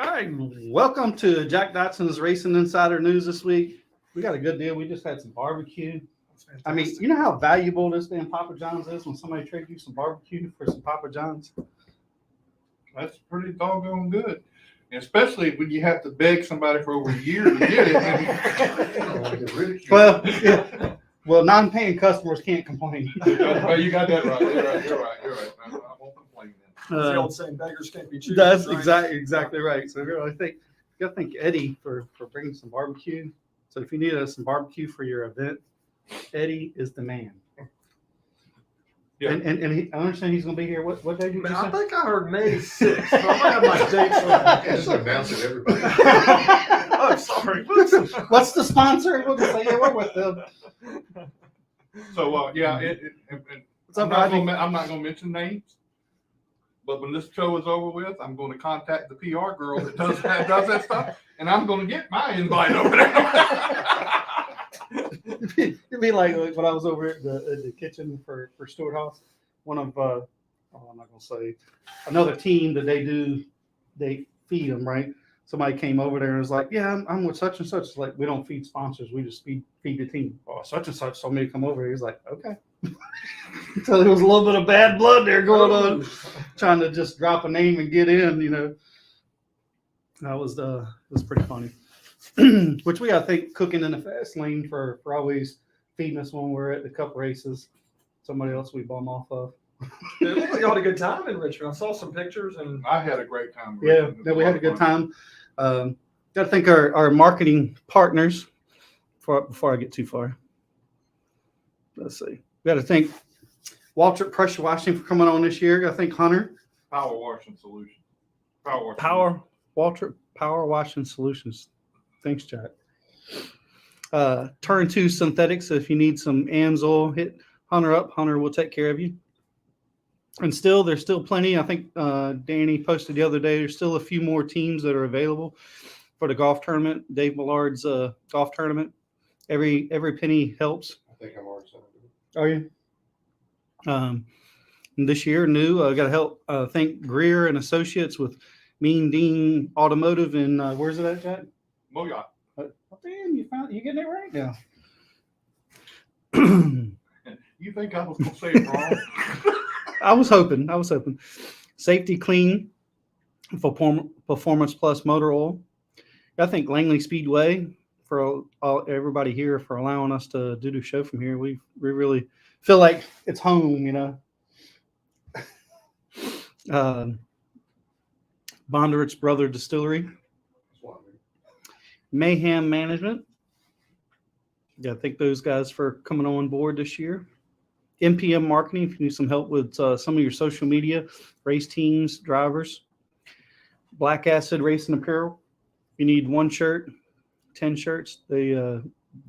All right, welcome to Jack Dodson'S Racing Insider News this week. We got a good deal. We just had some barbecue. I mean, you know how valuable this damn Papa John's is when somebody trades you some barbecue for some Papa John's? That's pretty doggone good. And especially when you have to beg somebody for over a year to get it. Well, non-paying customers can't complain. Well, you got that right. You're right. I won't complain then. The old saying, beggars can't be choosers. That's right? exactly right. So I think you got to thank Eddie for bringing some barbecue. So if you need some barbecue for your event, Eddie is the man. Yeah. And I understand he's going to be here. What day did you Man, say? I think I heard May 6th. So I might have my dates wrong. Just announce it, everybody. Oh, sorry. What's the sponsor? We'll just say, yeah, we're with them. So, What's I'm up, not Rodney? going to mention names. But when this show is over with, I'm going to contact the PR girl that does that stuff, and I'm going to get my invite over there. It'd be like when I was over at the kitchen for Stuart House. One of I'm not gonna say another team that they feed them, right? Somebody came over there and was like, "Yeah, I'm with such and such." It's like, we don't feed sponsors, we just feed the team. Oh, such and such told me to come over here. He's like, okay. So there was a little bit of bad blood there going on, trying to just drop a name and get in, you know. That was pretty funny. Which we gotta thank Cooking in the Fast Lane for always feeding us when we're at the Cup races. Somebody else we bum off of. It looked like you had a good time in Richmond. I saw some pictures and I had a great time. Yeah, we had a good time. Got to thank our marketing partners before I get too far. Let's see. Got to thank WALTRIP Pressure Washing for coming on this year. Got to thank Hunter. Power washing solution. WALTRIP Power Washing Solutions. Thanks, Jack. Turn 2 Synthetics. So if you need some Amsoil, hit Hunter up. Hunter will take care of you. And there's still plenty. I think Danny posted the other day, there's still a few more teams that are available for the golf tournament. Dave Millard's golf tournament. Every penny helps. I think I'm already signed up. Are you? And this year, new. Got to help thank GRIER and Associates with Mean Dean Automotive. And where's it at, Jack? Moya. Oh, damn, you getting it right now. You think I was going to say it wrong? I was hoping. Safety Clean for Performance Plus Motor Oil. I think Langley Speedway for everybody here for allowing us to do the show from here. We really feel like it's home, you know. Bondurant's Brother Distillery. MAYMEM Management. Yeah, thank those guys for coming on board this year. NPM Marketing, if you need some help with some of your social media, race teams, drivers. Black Acid Racing Apparel. If you need 1 shirt, 10 shirts, they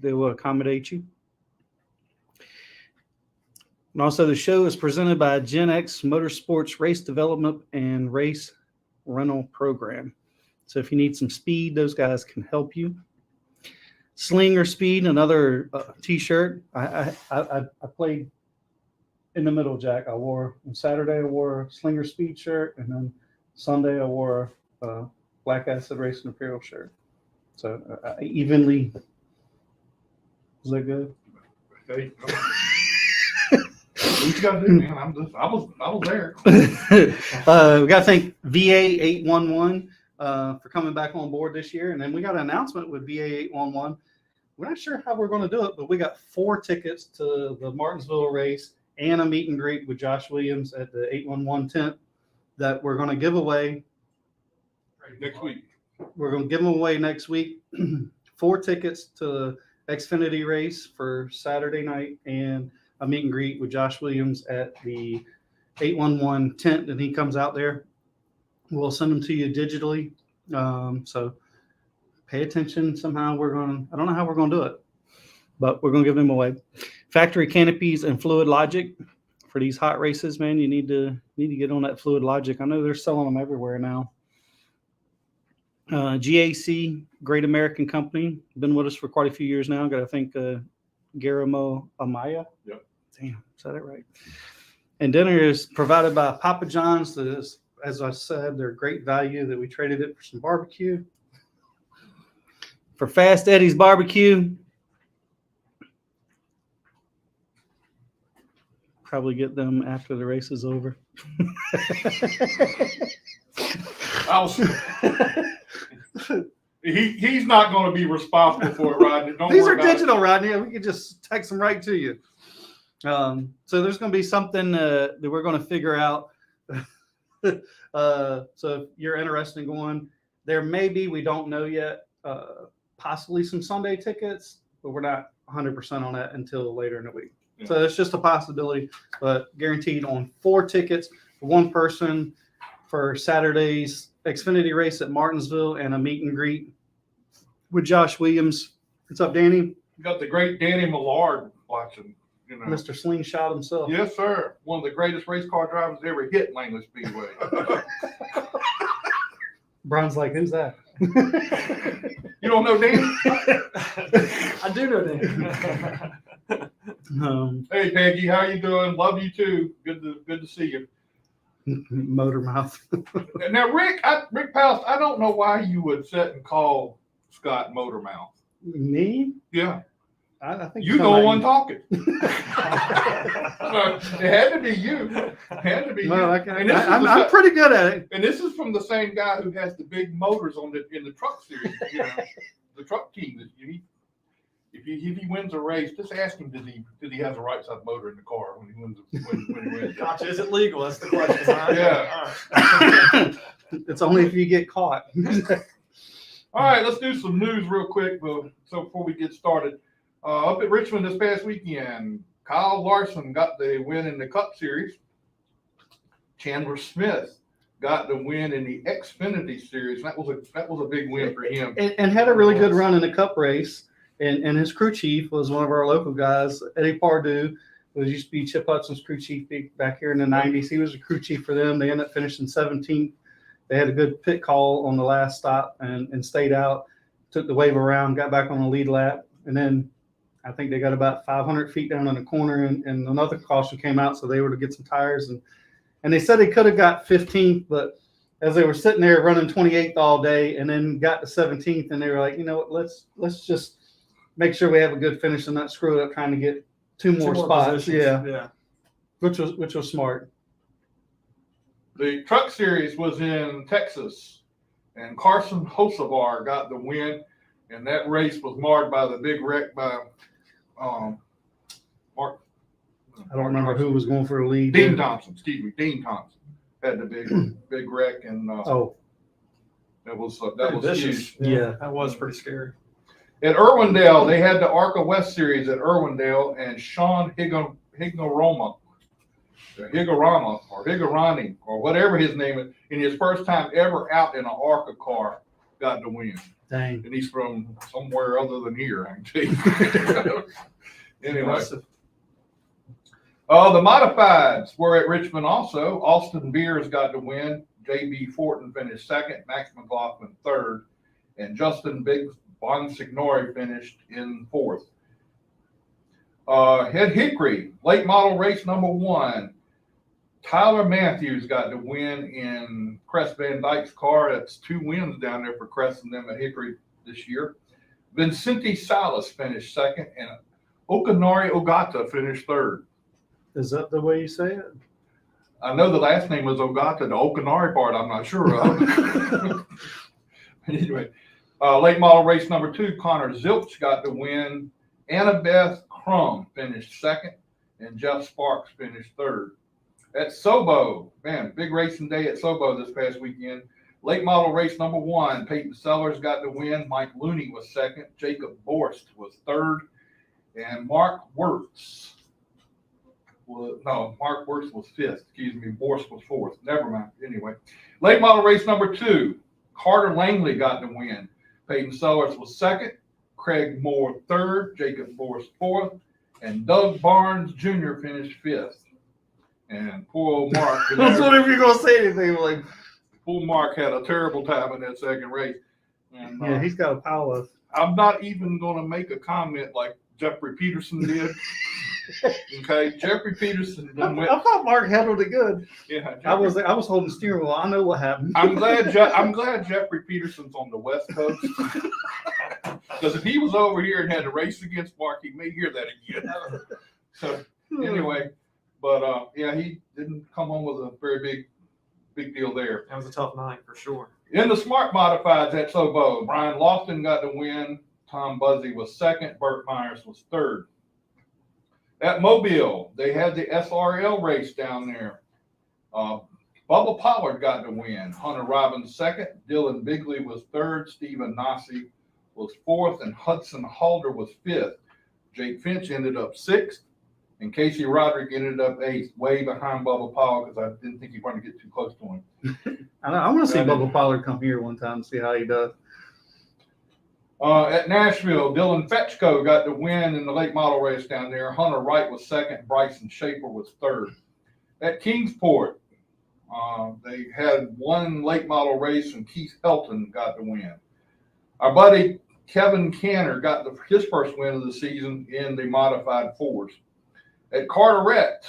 will accommodate you. And also the show is presented by Gen X Motorsports Race Development and Race Rental Program. So if you need some speed, those guys can help you. Slinger Speed, another T-shirt. I played in the middle, Jack. On Saturday I wore a Slinger Speed shirt, and then Sunday I wore a Black Acid Racing Apparel shirt. So I evenly. Was that good? Okay. What you got to do, man? I was there. We got to thank VA811 for coming back on board this year, and then we got an announcement with VA811. We're not sure how we're going to do it, but we got 4 tickets to the Martinsville race and a meet and greet with Josh Williams at the 811 tent that we're going to give away Next week. We're going to give them away next week. 4 tickets to Xfinity race for Saturday night and a meet and greet with Josh Williams at the 811 tent, and he comes out there. We'll send them to you digitally. So pay attention. Somehow I don't know how we're going to do it, but we're going to give them away. Factory canopies and Fluid Logic for these hot races, man. You need to get on that Fluid Logic. I know they're selling them everywhere now. GAC, Great American Company, been with us for quite a few years now. Got to thank Guillermo Amaya. Yep. Damn, is that it right? And dinner is provided by Papa John's, the as I said, they're great value that we traded it for some barbecue. For Fast Eddie's Barbecue. Probably get them after the race is over. He's not going to be responsible for it, Rodney. Don't These worry are about digital, Rodney. We can just text them right to you. So there's going to be something that we're going to figure out. So if you're interested in going, there may be, we don't know yet, possibly some Sunday tickets, but we're not 100% on that until later in the week. Yeah. So it's just a possibility, but guaranteed on 4 tickets for one person for Saturday's Xfinity race at Martinsville and a meet and greet with Josh Williams. What's up, Danny? You got the great Danny Millard watching. You know. Mr. Slingshot himself. Yes, sir. One of the greatest race car drivers ever hit Langley Speedway. Brian's like, who's that? You don't know Danny? I do know that. Hey, Peggy, how you doing? Love you too. Good to see you. Motor mouth. Now, Rick Powell, I don't know why you would sit and call Scott Motor Mouth. Me? Yeah. I think You the one talking. It had to be you. It had to be Well, you. And this is I'm pretty good at it. And this is from the same guy who has the big motors in the truck series, you know, the truck team. If he wins a race, just ask him did he have the right side motor in the car when he wins? When he wins. Gotcha. Is it legal? That's the question. Yeah. It's only if you get caught. All right, let's do some news real quick before we get started. Up at Richmond this past weekend, Kyle Larson got the win in the Cup Series. Chandler Smith got the win in the Xfinity Series. That was a big win for him. And had a really good run in the Cup race. And his crew chief was one of our local guys, Eddie Pardue, who used to be Chip Hudson's crew chief back here in the 90s. He was a crew chief for them. They ended up finishing 17th. They had a good pit call on the last stop and stayed out, took the wave around, got back on the lead lap. And then I think they got about 500 feet down in the corner and another caution came out, so they were to get some tires. And they said they could have got 15th, but as they were sitting there running 28th all day and then got to 17th, and they were like, you know what, let's just make sure we have a good finish and not screw it up trying to get two more spots. Positions. Yeah. Which was smart. The Truck Series was in Texas, and Carson Hocevar got the win, and that race was marred by the big wreck by Mark. I don't remember who was going for the lead. Dean Thompson, excuse me. Dean Thompson had the big wreck, and that was huge. Yeah. That was pretty scary. At Irwindale, they had the ARCA West Series at Irwindale, and Sean Higorama, or Higorani, or whatever his name is, in his first time ever out in an ARCA car, got the win. Dang. And he's from somewhere other than here, I can tell you. Anyway. The modifieds were at Richmond also. Austin Beers got the win. J.B. Fortin finished second. Max McLaughlin third. And Justin Big Bonsignori finished in fourth. Head Hickory, late model race number 1. Tyler Matthews got the win in Crest Van Dyke's car. That's 2 wins down there for Crest and them at Hickory this year. Vincente Salas finished second, and Okanari Ogata finished third. Is that the way you say it? I know the last name was Ogata. The Okanari part, I'm not sure of. Anyway, late model race number 2, Connor Zilch got the win. Annabeth Crum finished second, and Jeff Sparks finished third. At Sobo, man, big racing day at Sobo this past weekend. Late model race number 1, Peyton Sellers got the win. Mike Looney was second. Jacob Borst was third. And Mark Wirtz was fifth. Excuse me, Borst was fourth. Never mind. Anyway, late model race number 2, Carter Langley got the win. Peyton Sellers was second. Craig Moore third. Jacob Borst fourth. And Doug Barnes Jr. finished fifth. And poor old Mark. That's what if you're going to say anything. Like, poor Mark had a terrible time in that second race. And, yeah, he's got a pile of. I'm not even going to make a comment like Jeffrey Peterson did. Okay, Jeffrey Peterson done went. I thought Mark handled it good. Yeah, I was holding the steering wheel. I know what happened. I'm glad Jeffrey Peterson's on the West Coast. Because if he was over here and had to race against Mark, he may hear that again. So anyway, but yeah, he didn't come home with a very big deal there. That was a tough night for sure. In the smart modifieds at Sobo, Brian Lofton got the win. Tom Buzzy was second. Burt Myers was third. At Mobile, they had the SRL race down there. Bubba Pollard got the win. Hunter Robbins second. Dylan Bigley was third. Stephen Nasi was fourth. And Hudson Halder was fifth. Jake Finch ended up sixth. And Casey Roderick ended up eighth, way behind Bubba Pollard because I didn't think he wanted to get too close to him. I want to see Bubba Pollard come here one time and see how he does. At Nashville, Dylan Fetchko got the win in the late model race down there. Hunter Wright was second. Bryson Schaefer was third. At Kingsport, they had one late model race and Keith Helton got the win. Our buddy Kevin Canner got his first win of the season in the modified fours. At Carteret,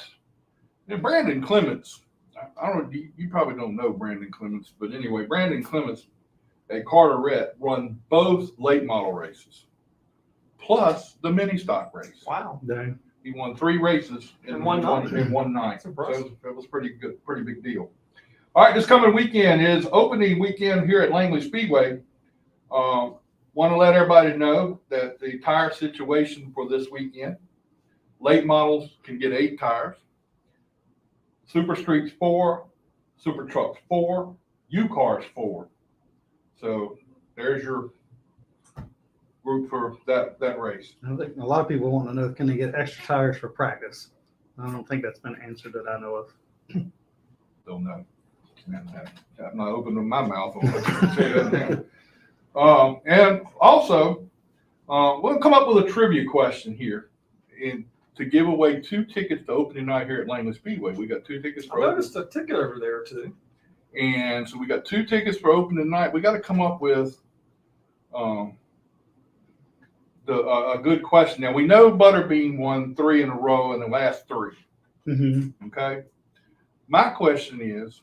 and Brandon Clements, I don't know, you probably don't know Brandon Clements, but anyway, Brandon Clements at Carteret won both late model races, plus the mini stock race. Wow. Dang. He won 3 races in one night. That's impressive. So that was pretty good, pretty big deal. All right, this coming weekend is opening weekend here at Langley Speedway. Want to let everybody know that the tire situation for this weekend, late models can get 8 tires, Super Streets 4, Super Trucks 4, U-Cars 4. So there's your group for that race. I think a lot of people want to know, can they get extra tires for practice? I don't think that's been answered that I know of. Don't know. I'm not opening my mouth on what say that now. And also, we'll come up with a trivia question here, and to give away 2 tickets to opening night here at Langley Speedway. We got 2 tickets I for noticed a ticket over there too. and so we got 2 tickets for opening night. We got to come up with a good question. Now we know Butterbean won 3 in a row in the last 3. Mm-hmm. Okay. My question is,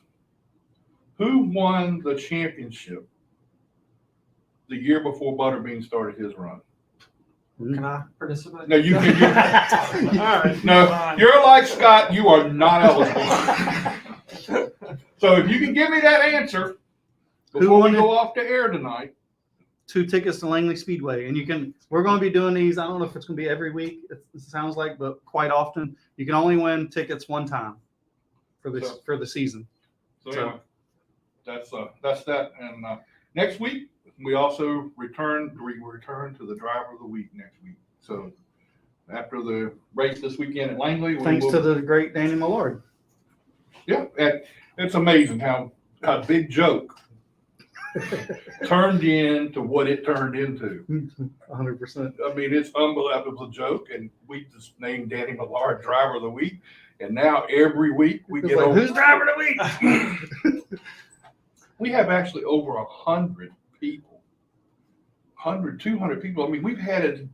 who won the championship the year before Butterbean started his run? Can I participate? No, you can. All right. No, Fine. you're like Scott. You are not eligible. So if you can give me that answer before we go off the air tonight. 2 tickets to Langley Speedway, and we're going to be doing these. I don't know if it's going to be every week. It sounds like, but quite often you can only win tickets one time for the season. So anyway, that's that. And next week we also return to the driver of the week next week. So after the race this weekend at Langley, Thanks to the great Danny Millard. Yeah, and it's amazing how a big joke turned into what it turned into. 100%. I mean, it's unbelievable joke, and we just named Danny Millard driver of the week, and now every week we get over. Who's driver of the week? We have actually over 100 people, 200 people. I mean, we've had it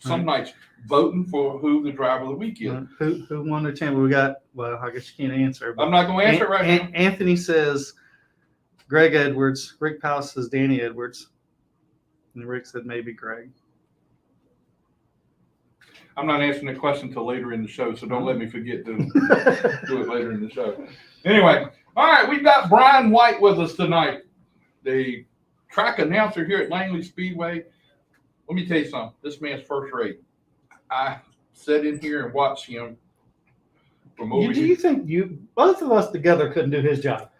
some nights voting for who the driver of the week is. Who won the championship? We got, well, I guess you can't answer. I'm not going to answer it right now. Anthony says Greg Edwards. Rick Powell says Danny Edwards. And Rick said maybe Greg. I'm not answering the question until later in the show, so don't let me forget to do it later in the show. Anyway, all right, we've got Brian White with us tonight, the track announcer here at Langley Speedway. Let me tell you something. This man's first rate. I sat in here and watched him from over Do here. you think both of us together couldn't do his job?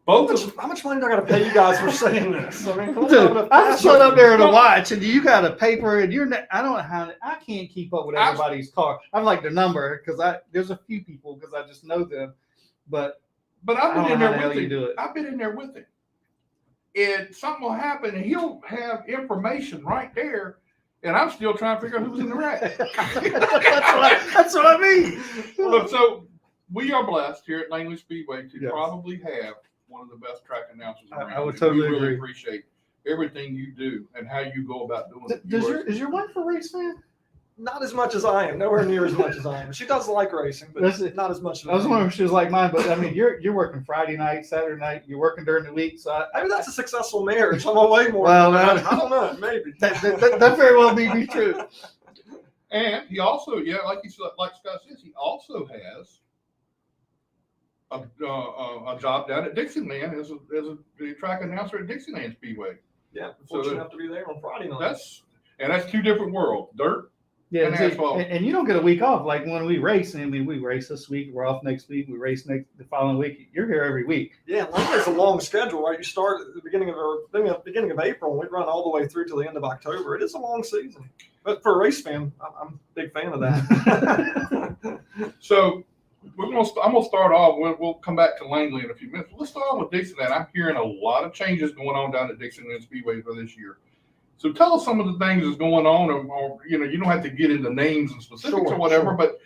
How much money do I got to pay you guys for saying this? I mean, Dude, I just sat up there to watch, and you got a paper, and I don't know how, I can't keep up with everybody's car. I'm like the number, because there's a few people, because I just know them, but I've been in there with you him. do it. I've been in there with him. And something will happen, and he'll have information right there, and I'm still trying to figure out who's in the wreck. That's what I mean. Look, so we are blessed here at Langley Speedway to Yes. probably have one of the best track announcers around. I would totally we really agree. appreciate everything you do and how you go about doing it. Is your wife a race fan? Not as much as I am. Nowhere near as much as I am. She does like racing, but not as much as I was I am. wondering if she was like mine, but I mean, you're working Friday night, Saturday night, you're working during the week, so Maybe that's a successful marriage. I'm away more. Well, I don't know. Maybe. that very well be true. And he also, like Scott says, he also has a job down at Dixieland as a track announcer at Dixieland Speedway. Yeah, So fortunate enough to be there on Friday night. That's two different worlds, dirt Yeah, and see, asphalt. and you don't get a week off. Like when we race, I mean, we race this week, we're off next week, we race the following week. You're here every week. Yeah, Langley's a long schedule, right? You start at the beginning of April, and we run all the way through to the end of October. It is a long season, but for a race fan, I'm a big fan of that. So I'm gonna start off. We'll come back to Langley in a few minutes. Let's start off with Dixieland. I'm hearing a lot of changes going on down at Dixieland Speedway for this year. So tell us some of the things that's going on, or you don't have to get into names and specifics or whatever, but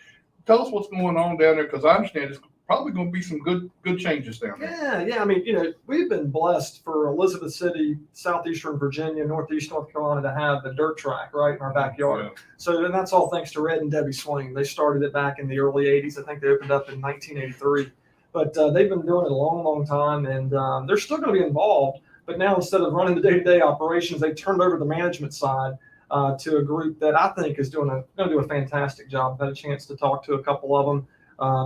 tell us what's going on down there, because I understand it's probably going to be some good changes down there. Yeah. I mean, we've been blessed for Elizabeth City, southeastern Virginia, northeast North Carolina to have the dirt track right in our backyard. Yeah. So, and that's all thanks to Red and Debbie Swain. They started it back in the early 80s. I think they opened up in 1983. But they've been doing it a long, long time, and they're still going to be involved. But now instead of running the day-to-day operations, they turned over the management side to a group that I think is going to do a fantastic job. I've had a chance to talk to a couple of them.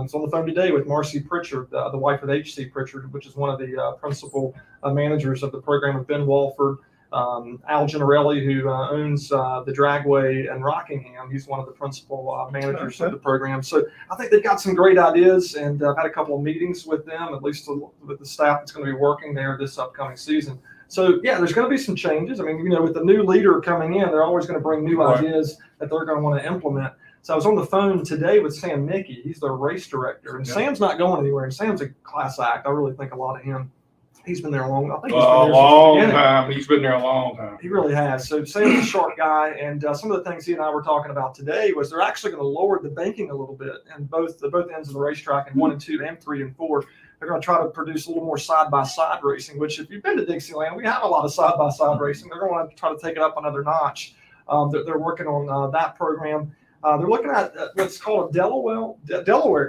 So on the phone today with Marcy Pritchard, the wife of H.C. Pritchard, which is one of the principal managers of the program, with Ben Walford, Al Gennarelli, who owns the Dragway in Rockingham. He's one of the principal managers of the program. So I think they've got some great ideas, and I've had a couple of meetings with them, at least with the staff that's going to be working there this upcoming season. So yeah, there's going to be some changes. I mean, with the new leader coming in, they're always going to bring new ideas that they're going to want to implement. So I was on the phone today with Sam Mickey. He's their race director, and Sam's not going anywhere. And Sam's a class act. I really think a lot of him. He's been there a long. I think he's been there long time. He's been there a long time. He really has. So Sam's a sharp guy, and some of the things he and I were talking about today was they're actually going to lower the banking a little bit, and both ends of the racetrack, in 1 and 2 and 3 and 4. They're going to try to produce a little more side-by-side racing, which if you've been to Dixieland, we have a lot of side-by-side racing. They're going to try to take it up another notch. They're working on that program. They're looking at what's called a Delaware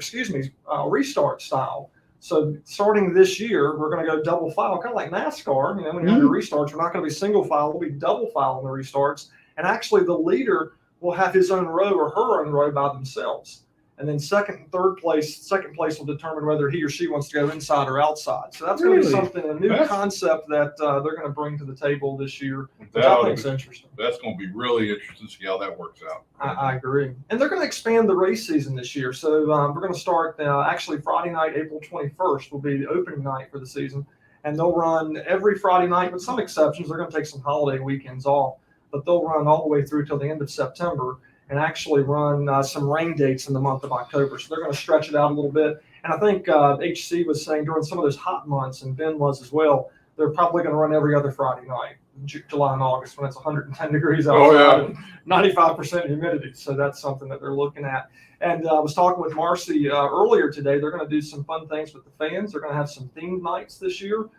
restart style. So starting this year, we're going to go double file, kind of like NASCAR. When you have your restarts, we're not going to be single file. We'll be double file on the restarts. And actually, the leader will have his own row or her own row by themselves. And then second place will determine whether he or she wants to go inside or outside. So that's going to be something, a new concept that they're going to bring to the table this year, which I think is interesting. That's going to be really interesting to see how that works out. I agree. And they're going to expand the race season this year. So we're going to start actually Friday night, April 21st will be the opening night for the season. And they'll run every Friday night, with some exceptions. They're going to take some holiday weekends off, but they'll run all the way through till the end of September, and actually run some rain dates in the month of October. So they're going to stretch it out a little bit. And I think HC was saying during some of those hot months, and Ben was as well, they're probably going to run every other Friday night, July and August, when it's 110 degrees outside and 95% humidity. So that's something that they're looking at. And I was talking with Marcy earlier today. They're going to do some fun things with the fans. They're going to have some themed nights this year.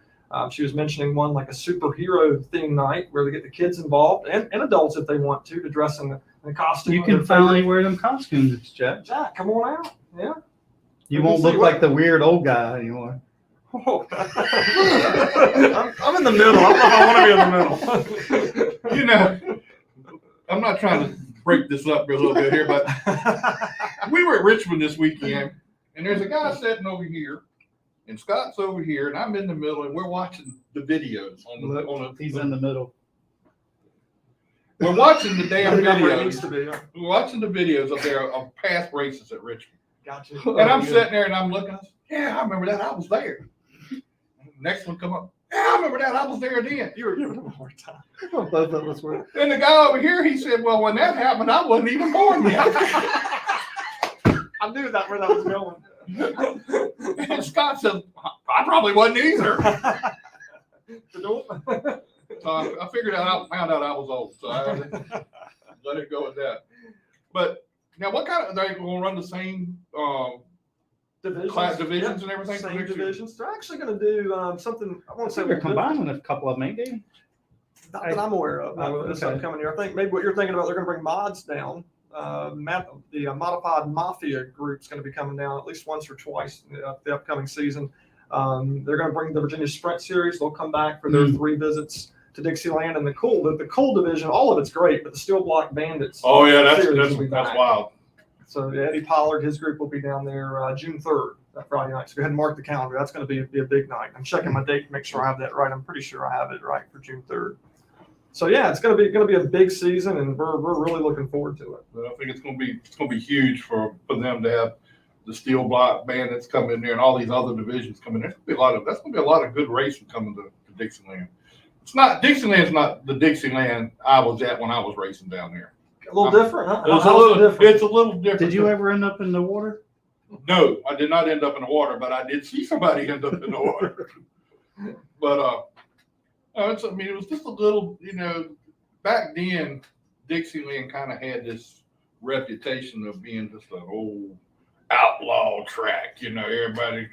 She was mentioning one like a superhero theme night where they get the kids involved and adults if they want to dress in the costume. You can finally wear them costumes, Jack. Jack, come on out. Yeah. You won't look like the weird old guy anymore. Oh. I'm in the middle. I don't know if I want to be in the middle. I'm not trying to break this up a little bit here, but we were at Richmond this weekend, and there's a guy sitting over here, and Scott's over here, and I'm in the middle, and we're watching the videos He's in the middle. We're watching the damn videos. videos. We're watching the videos up there of past races at Richmond. Gotcha. And I'm sitting there and I'm looking. I said, yeah, I remember that. I was there. Next one come up. Yeah, I remember that. I was there then. You were giving him a hard time. Both of us were. And the guy over here, he said, well, when that happened, I wasn't even born yet. I knew that where that was going. And Scott said, I probably wasn't either. So I figured out, found out I was old. So I let it go at that. But now, what kind of, they're going to run the same class divisions and everything? Same divisions. They're actually going to do something, I want to say they're combining a couple of them, ain't they? Not that I'm aware of. This upcoming year. I think maybe what you're thinking about, they're going to bring mods down the modified mafia group's going to be coming down at least once or twice in the upcoming season. They're going to bring the Virginia Sprint Series. They'll come back for their 3 visits to Dixieland, and the cool division. All of it's great, but the Steel Block Bandits. Oh yeah, series that's will be back. wild. So Eddie Pollard, his group will be down there June 3rd, that Friday night. So go ahead and mark the calendar. That's going to be a big night. I'm checking my date to make sure I have that right. I'm pretty sure I have it right for June 3rd. So yeah, it's going to be a big season, and we're really looking forward to it. But I think it's going to be huge for them to have the Steel Block Bandits come in there and all these other divisions come in. That's going to be a lot of good racing coming to Dixieland. Dixieland's not the Dixieland I was at when I was racing down there. A little different, huh? It's a little different. Did you ever end up in the water? No, I did not end up in the water, but I did see somebody end up in the water. But it was just a little, back then, Dixieland kind of had this reputation of being just an old outlaw track, everybody.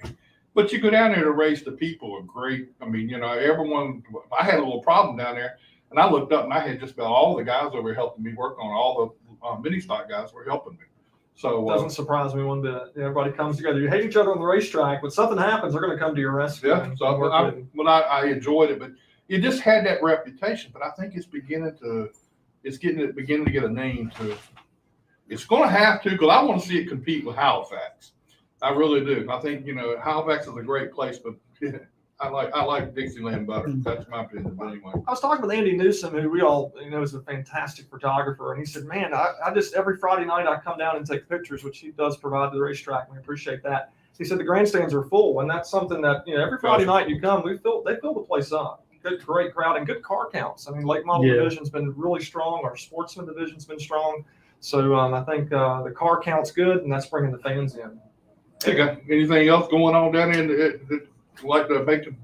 But you go down there to race, the people are great. I mean, everyone, I had a little problem down there, and I looked up and I had just about all the guys over helping me work on all the mini stock guys were helping me. So doesn't surprise me one bit. Everybody comes together. You hate each other on the racetrack, but something happens, they're going to come to your rescue. Yeah, so I enjoyed it, but it just had that reputation. But I think it's beginning to get a name to. It's going to have to, because I want to see it compete with Halifax. I really do. I think Halifax is a great place, but I like Dixieland better. That's my opinion. But anyway, I was talking with Andy Newsom, who we all is a fantastic photographer, and he said, "Man, I just every Friday night I come down and take pictures, which he does provide to the racetrack, and we appreciate that." He said the grandstands are full, and that's something that every Friday night you come, they fill the place up. Great crowd and good car counts. I mean, late model division's been really strong. Our sportsman division's been strong. So I think the car count's good, and that's bringing the fans in. you got anything else going on down there that like to make them?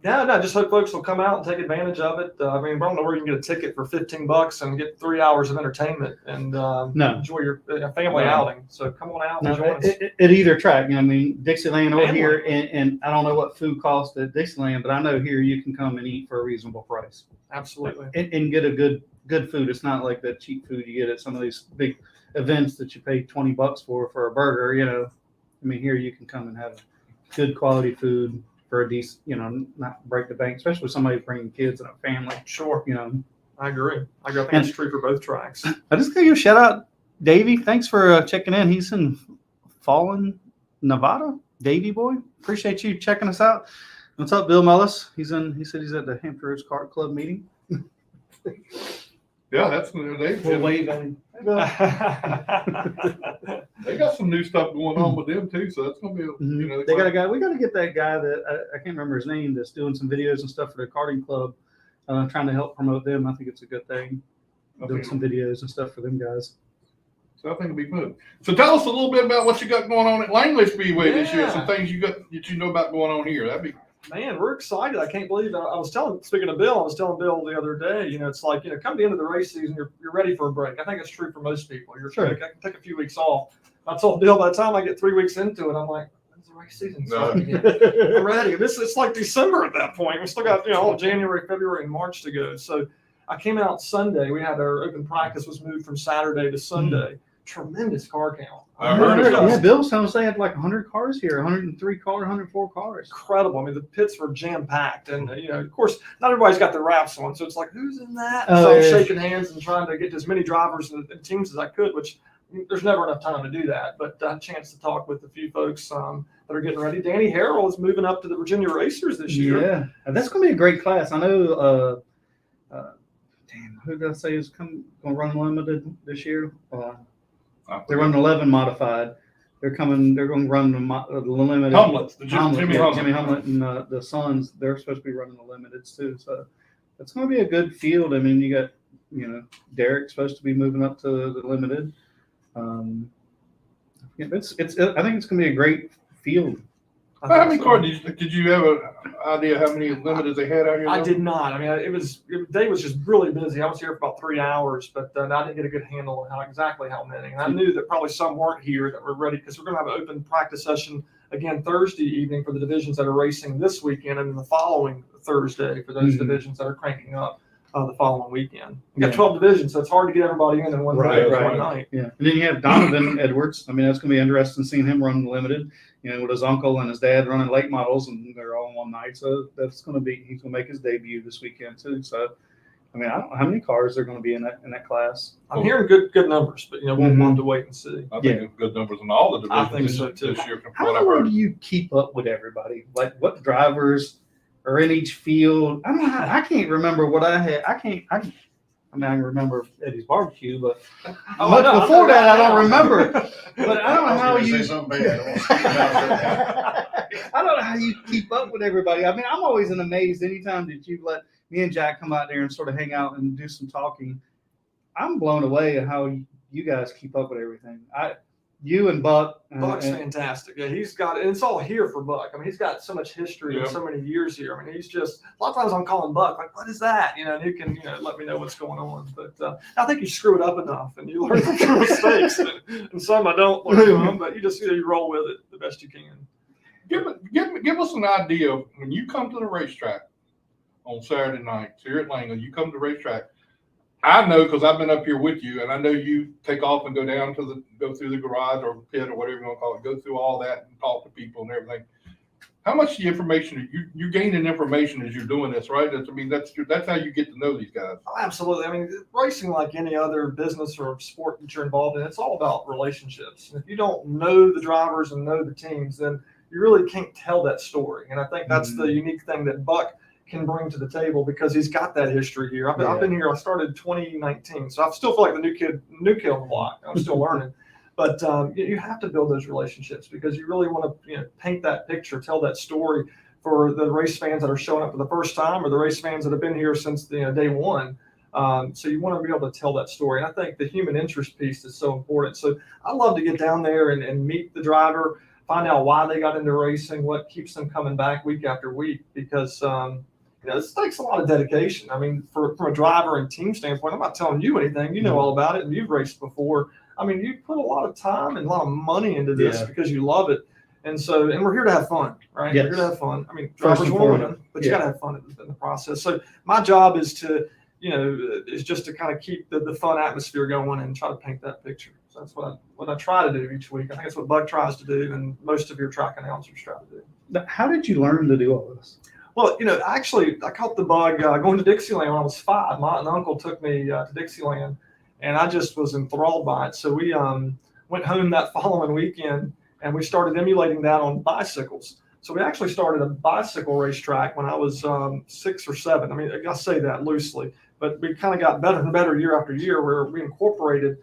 Yeah, no, just hope folks will come out and take advantage of it. I mean, I don't know where you can get a ticket for $15 and get 3 hours of entertainment and enjoy your family outing. So come on out and join us. At either track, Dixieland over here, and I don't know what food costs at Dixieland, but I know here you can come and eat for a reasonable price. Absolutely. And get a good food. It's not like that cheap food you get at some of these big events that you pay $20 for a burger. Here you can come and have good quality food for a decent, not break the bank, especially with somebody bringing kids and a family. Sure. I agree. I think it's true for both tracks. I just gotta give a shout out, Davey. Thanks for checking in. He's in Fallen, Nevada. Davey boy, appreciate you checking us out. What's up, Bill Mullis? He said he's at the Hampton Roads Kart Club meeting. Yeah, that's they wave at him. They got some new stuff going on with them too, so that's gonna be they got a guy. We got to get that guy that I can't remember his name, that's doing some videos and stuff for the karting club, trying to help promote them. I think it's a good thing. Doing some videos and stuff for them guys. So I think it'll be good. So tell us a little bit about what you got going on at Langley Speedway this year. Some things that about going on here. That'd be. Man, we're excited. I can't believe it. Speaking of Bill, I was telling Bill the other day, it's like, come to the end of the race season, you're ready for a break. I think it's true for most people. I can take a few weeks off. I told Bill by the time I get 3 weeks into it, I'm like, when's the race season starting again? I'm ready. It's like December at that point. We still got, all January, February, and March to go. So I came out Sunday. We had our open practice was moved from Saturday to Sunday. Tremendous car count. I heard it. Yeah, Bill sounds they had like 100 cars here, 103 cars, 104 cars. Incredible. I mean, the pits were jam packed, and of course, not everybody's got their wraps on, so it's like, who's in that? So I'm shaking hands and trying to get as many drivers and teams as I could, which there's never enough time to do that. But I had a chance to talk with a few folks that are getting ready. Danny Harrell is moving up to the Virginia Racers this year. Yeah, that's going to be a great class. I know. Who did I say is going to run limited this year? They're running 11 modified. They're going to run the limited. Jimmy Humlet and the Sons. They're supposed to be running the limiteds too. So it's going to be a good field. I mean, you got Derek's supposed to be moving up to the limited. I think it's going to be a great field. How many cars did you have an idea how many limiteds they had out here? I did not. I mean, the day was just really busy. I was here for about 3 hours, but I didn't get a good handle on exactly how many. And I knew that probably some weren't here that were ready, because we're going to have an open practice session again Thursday evening for the divisions that are racing this weekend, and then the following Thursday for those divisions that are cranking up. the following weekend. We got Yeah. 12 divisions, so it's hard to get everybody in one Right, day, right. one night. Yeah, and then you have Donovan Edwards. I mean, that's going to be interesting seeing him run limited. You know, with his uncle and his dad running late models, and they're all in one night. So that's going to be he's going to make his debut this weekend too. So, I mean, I don't know how many cars are going to be in that class. I'm hearing good numbers, but we'll have to wait and see. I think it's good numbers in all the I divisions think so, too. this year from How what in I've the world heard. do you keep up with everybody? Like, what drivers are in each field? I don't know. I can't remember what I had. I mean, I can remember Eddie's barbecue, but much no, before that, I don't now. remember. But I don't know how Say you. something bad. I want to speak about it. I don't know how you keep up with everybody. I mean, I'm always amazed anytime that you let me and Jack come out there and sort of hang out and do some talking. I'm blown away at how you guys keep up with everything. You and Buck. Buck's fantastic. Yeah, he's got, and it's all here for Buck. I mean, he's got so much history and Yeah. so many years here. I mean, he's just, a lot of times I'm calling Buck, like, what is that? And he can, let me know what's going on. But I think you screw it up enough and you learn from your mistakes. And some I don't learn from, but you just, you roll with it the best you can. Give us an idea of when you come to the racetrack on Saturday nights here at Langley, you come to the racetrack. I know because I've been up here with you, and I know you take off and go down to go through the garage or pit or whatever you want to call it, go through all that and talk to people and everything. How much information you're gaining information as you're doing this, right? That's how you get to know these guys. Oh, absolutely. I mean, racing, like any other business or sport that you're involved in, it's all about relationships. And if you don't know the drivers and know the teams, then you really can't tell that story. And I think that's the unique thing that Buck can bring to the table because he's got that history here. I've been here. I started 2019, so I still feel like the new kid on the block. I'm still learning, but you have to build those relationships because you really want to paint that picture, tell that story for the race fans that are showing up for the first time or the race fans that have been here since day one. So you want to be able to tell that story, and I think the human interest piece is so important. So I love to get down there and meet the driver, find out why they got into racing, what keeps them coming back week after week, because this takes a lot of dedication. I mean, from a driver and team standpoint, I'm not telling you anything. You know all about it, and you've raced before. I mean, you put a lot of time and a lot of money into this because you love it. And we're here to have fun, right? Yes. We're here to have fun. I mean, First drivers and want to foremost. win, but you got to have fun in the process. So my job is to, is just to kind of keep the fun atmosphere going and try to paint that picture. So that's what I try to do each week. I think that's what Buck tries to do, and most of your track announcers try to do. Now, how did you learn to do all this? Well, actually, I caught the bug going to Dixieland when I was 5. My uncle took me to Dixieland, and I just was enthralled by it. So we went home that following weekend, and we started emulating that on bicycles. So we actually started a bicycle racetrack when I was 6 or 7. I mean, I say that loosely, but we kind of got better and better year after year, where we incorporated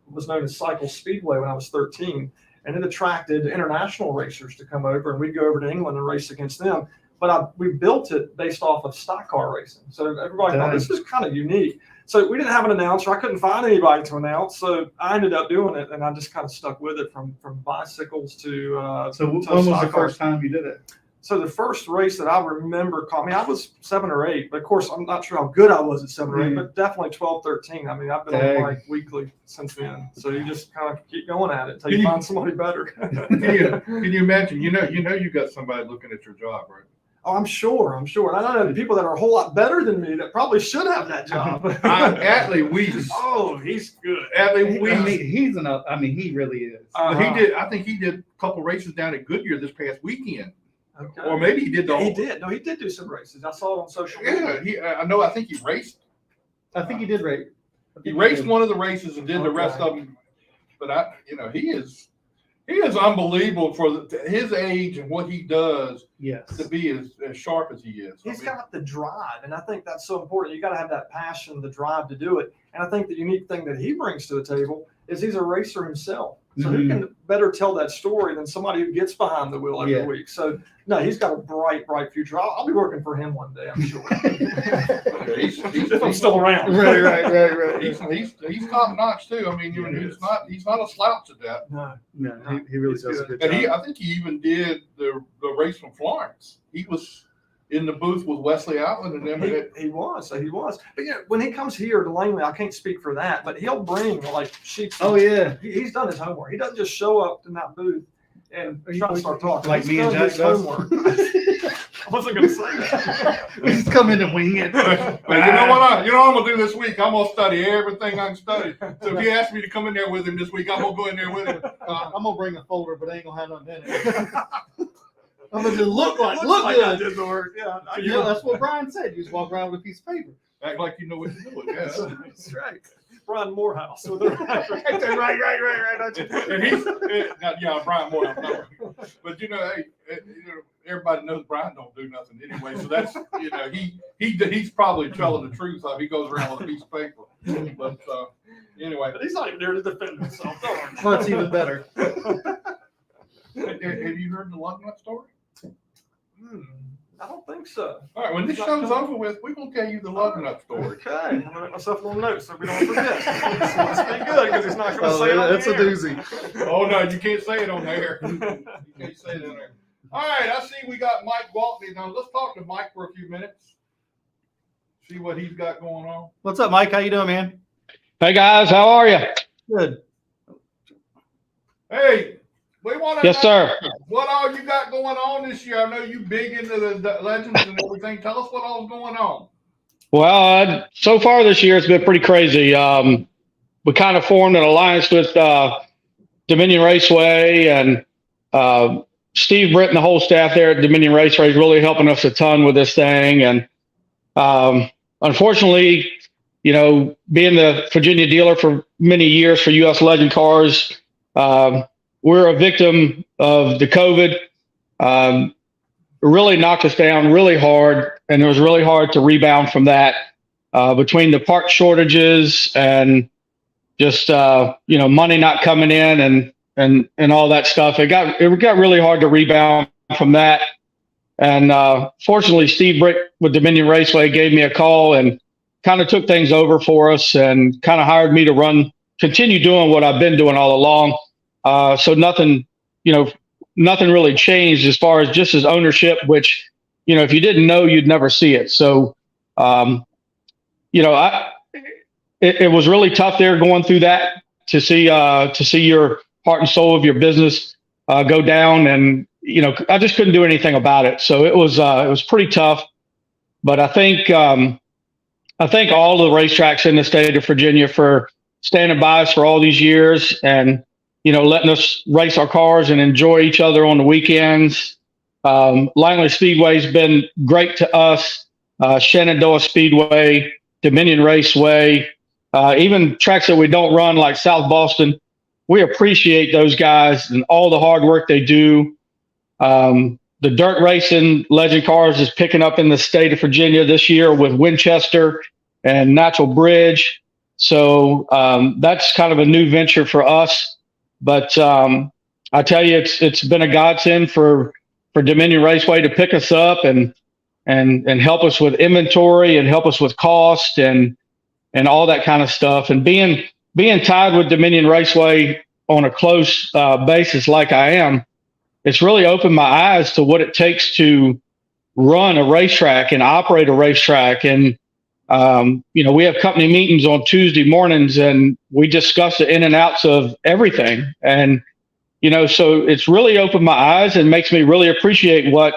what was known as Cycle Speedway when I was 13, and it attracted international racers to come over, and we'd go over to England and race against them. But we built it based off of stock car racing. So everybody thought this is kind of unique. So we didn't have an announcer. I couldn't find anybody to announce. So I ended up doing it, and I just kind of stuck with it from bicycles to So when to was stock the cars. first time you did it? So the first race that I remember, I was 7 or 8, but of course I'm not sure how good I was at 7 or 8, but definitely 12, 13. I mean, I've been on Dang. bike weekly since then. So you just kind of keep going at it until you find somebody better. Can you imagine? You got somebody looking at your job, right? Oh, I'm sure. And I know people that are a whole lot better than me that probably should have that job. Atlee Weiss. Oh, he's good. Atlee Weiss. He really is. I think he did a couple races down at Goodyear this past weekend. Okay. Or maybe he did the whole. He did. No, he did do some races. I saw it on social media. Yeah, I think he raced. I think he did race. He raced one of the races and did the rest of them. But he is unbelievable for his age and what he does. Yes. To be as sharp as he is. He's got the drive, and I think that's so important. You got to have that passion, the drive to do it. And I think the unique thing that he brings to the table is he's a racer himself. So he can better tell that story than somebody who gets behind the wheel every week. So, no, he's got a bright future. I'll be working for him one day, I'm sure. If I'm still around. Right. He's top notch too. I mean, he's not a slouch at that. No, he really does a good And job. I think he even did the race from Florence. He was in the booth with Wesley Outland and them. He was. But when he comes here to Langley, I can't speak for that, but he'll bring like sheets. Oh yeah. He's done his homework. He doesn't just show up in that booth and try to start talking. Like He's me and done Jack his does. homework. I wasn't going to say that. We just come in and wing it. But you know what? You know what I'm gonna do this week? I'm gonna study everything I can study. So if he asks me to come in there with him this week, I'm gonna go in there with him. I'm gonna bring a folder, but I ain't gonna have nothing in it. I'm gonna just look Looks good. I did the work. Yeah, Yeah, that's what Brian said. You just walk around with a piece of paper. Act like you know what you're doing. Yeah. That's right. Brian Morehouse. With right. And he's yeah, Brian Moore. But you know, hey, you know, everybody knows Brian don't do nothing anyway. So that's you know, he's probably telling the truth. He goes around with a piece of paper. But anyway, But he's not even there to defend himself. Don't worry. Well, it's even better. have you heard the lug nut story? I don't think so. All right, when this show's over with, we're gonna tell you the lug nut story. Okay, I'm gonna make myself a little note so we don't forget. This must be good because he's not gonna say it on That's a the air. doozy. Oh no, you can't say it on there. You can't say it on there. All right, I see we got Mike GWALTNEY. Now let's talk to Mike for a few minutes. See what he's got going on. What's up, Mike? How you doing, man? Hey guys, how are you? Good. Hey, we want to Yes, sir. what all you got going on this year. I know you big into the legends and everything. Tell us what all's going on. Well, so far this year it's been pretty crazy. We kind of formed an alliance with Dominion Raceway, and Steve Britt and the whole staff there at Dominion Raceway is really helping us a ton with this thing. And unfortunately, you know, being the Virginia dealer for many years for U.S. Legend cars, we're a victim of the COVID. It really knocked us down really hard, and it was really hard to rebound from that between the part shortages and just you know, money not coming in and all that stuff. It got really hard to rebound from that. And fortunately, Steve Britt with Dominion Raceway gave me a call and kind of took things over for us and kind of hired me to continue doing what I've been doing all along. So nothing really changed as far as just as ownership, which, you know, if you didn't know, you'd never see it. So, you know, it was really tough there going through that to see your heart and soul of your business go down. And, you know, I just couldn't do anything about it. So it was pretty tough, but I think all the racetracks in the state of Virginia for standing by us for all these years and, you know, letting us race our cars and enjoy each other on the weekends. Langley Speedway's been great to us. Shenandoah Speedway, Dominion Raceway, even tracks that we don't run like South Boston. We appreciate those guys and all the hard work they do. The dirt racing Legend cars is picking up in the state of Virginia this year with Winchester and Natural Bridge. So that's kind of a new venture for us. But I tell you, it's been a godsend for Dominion Raceway to pick us up and help us with inventory and help us with cost and all that kind of stuff. And being tied with Dominion Raceway on a close basis like I am, it's really opened my eyes to what it takes to run a racetrack and operate a racetrack. And you know, we have company meetings on Tuesday mornings and we discuss the in and outs of everything. And, you know, so it's really opened my eyes and makes me really appreciate what,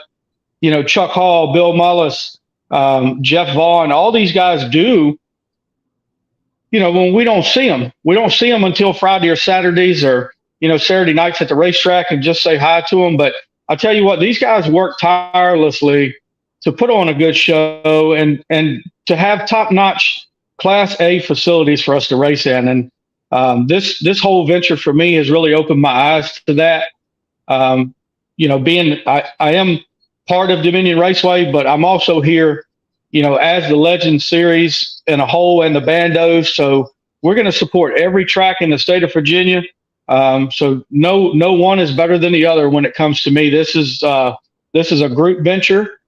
you know, Chuck Hall, Bill Mullis, Jeff Vaughn, all these guys do, you know, when we don't see them until Friday or Saturdays or, you know, Saturday nights at the racetrack and just say hi to them. But I'll tell you what, these guys work tirelessly to put on a good show and to have top-notch Class A facilities for us to race in. And this whole venture for me has really opened my eyes to that. You know, I am part of Dominion Raceway, but I'm also here, you know, as the Legend Series in a whole and the Bandos. So we're going to support every track in the state of Virginia. So no one is better than the other when it comes to me. This is a group venture.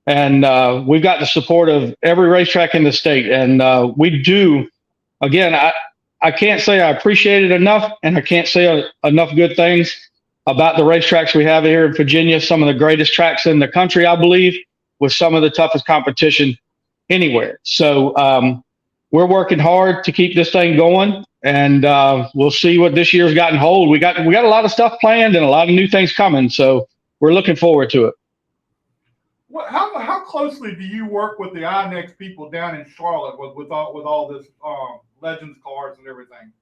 And we've got the support of every racetrack in the state. And we do, again, I can't say I appreciate it enough, and I can't say enough good things about the racetracks we have here in Virginia, some of the greatest tracks in the country, I believe, with some of the toughest competition anywhere. So we're working hard to keep this thing going, and we'll see what this year's got in hold. We got a lot of stuff planned and a lot of new things coming. So we're looking forward to it. How closely do you work with the INEX people down in Charlotte with all this Legends cars and everything?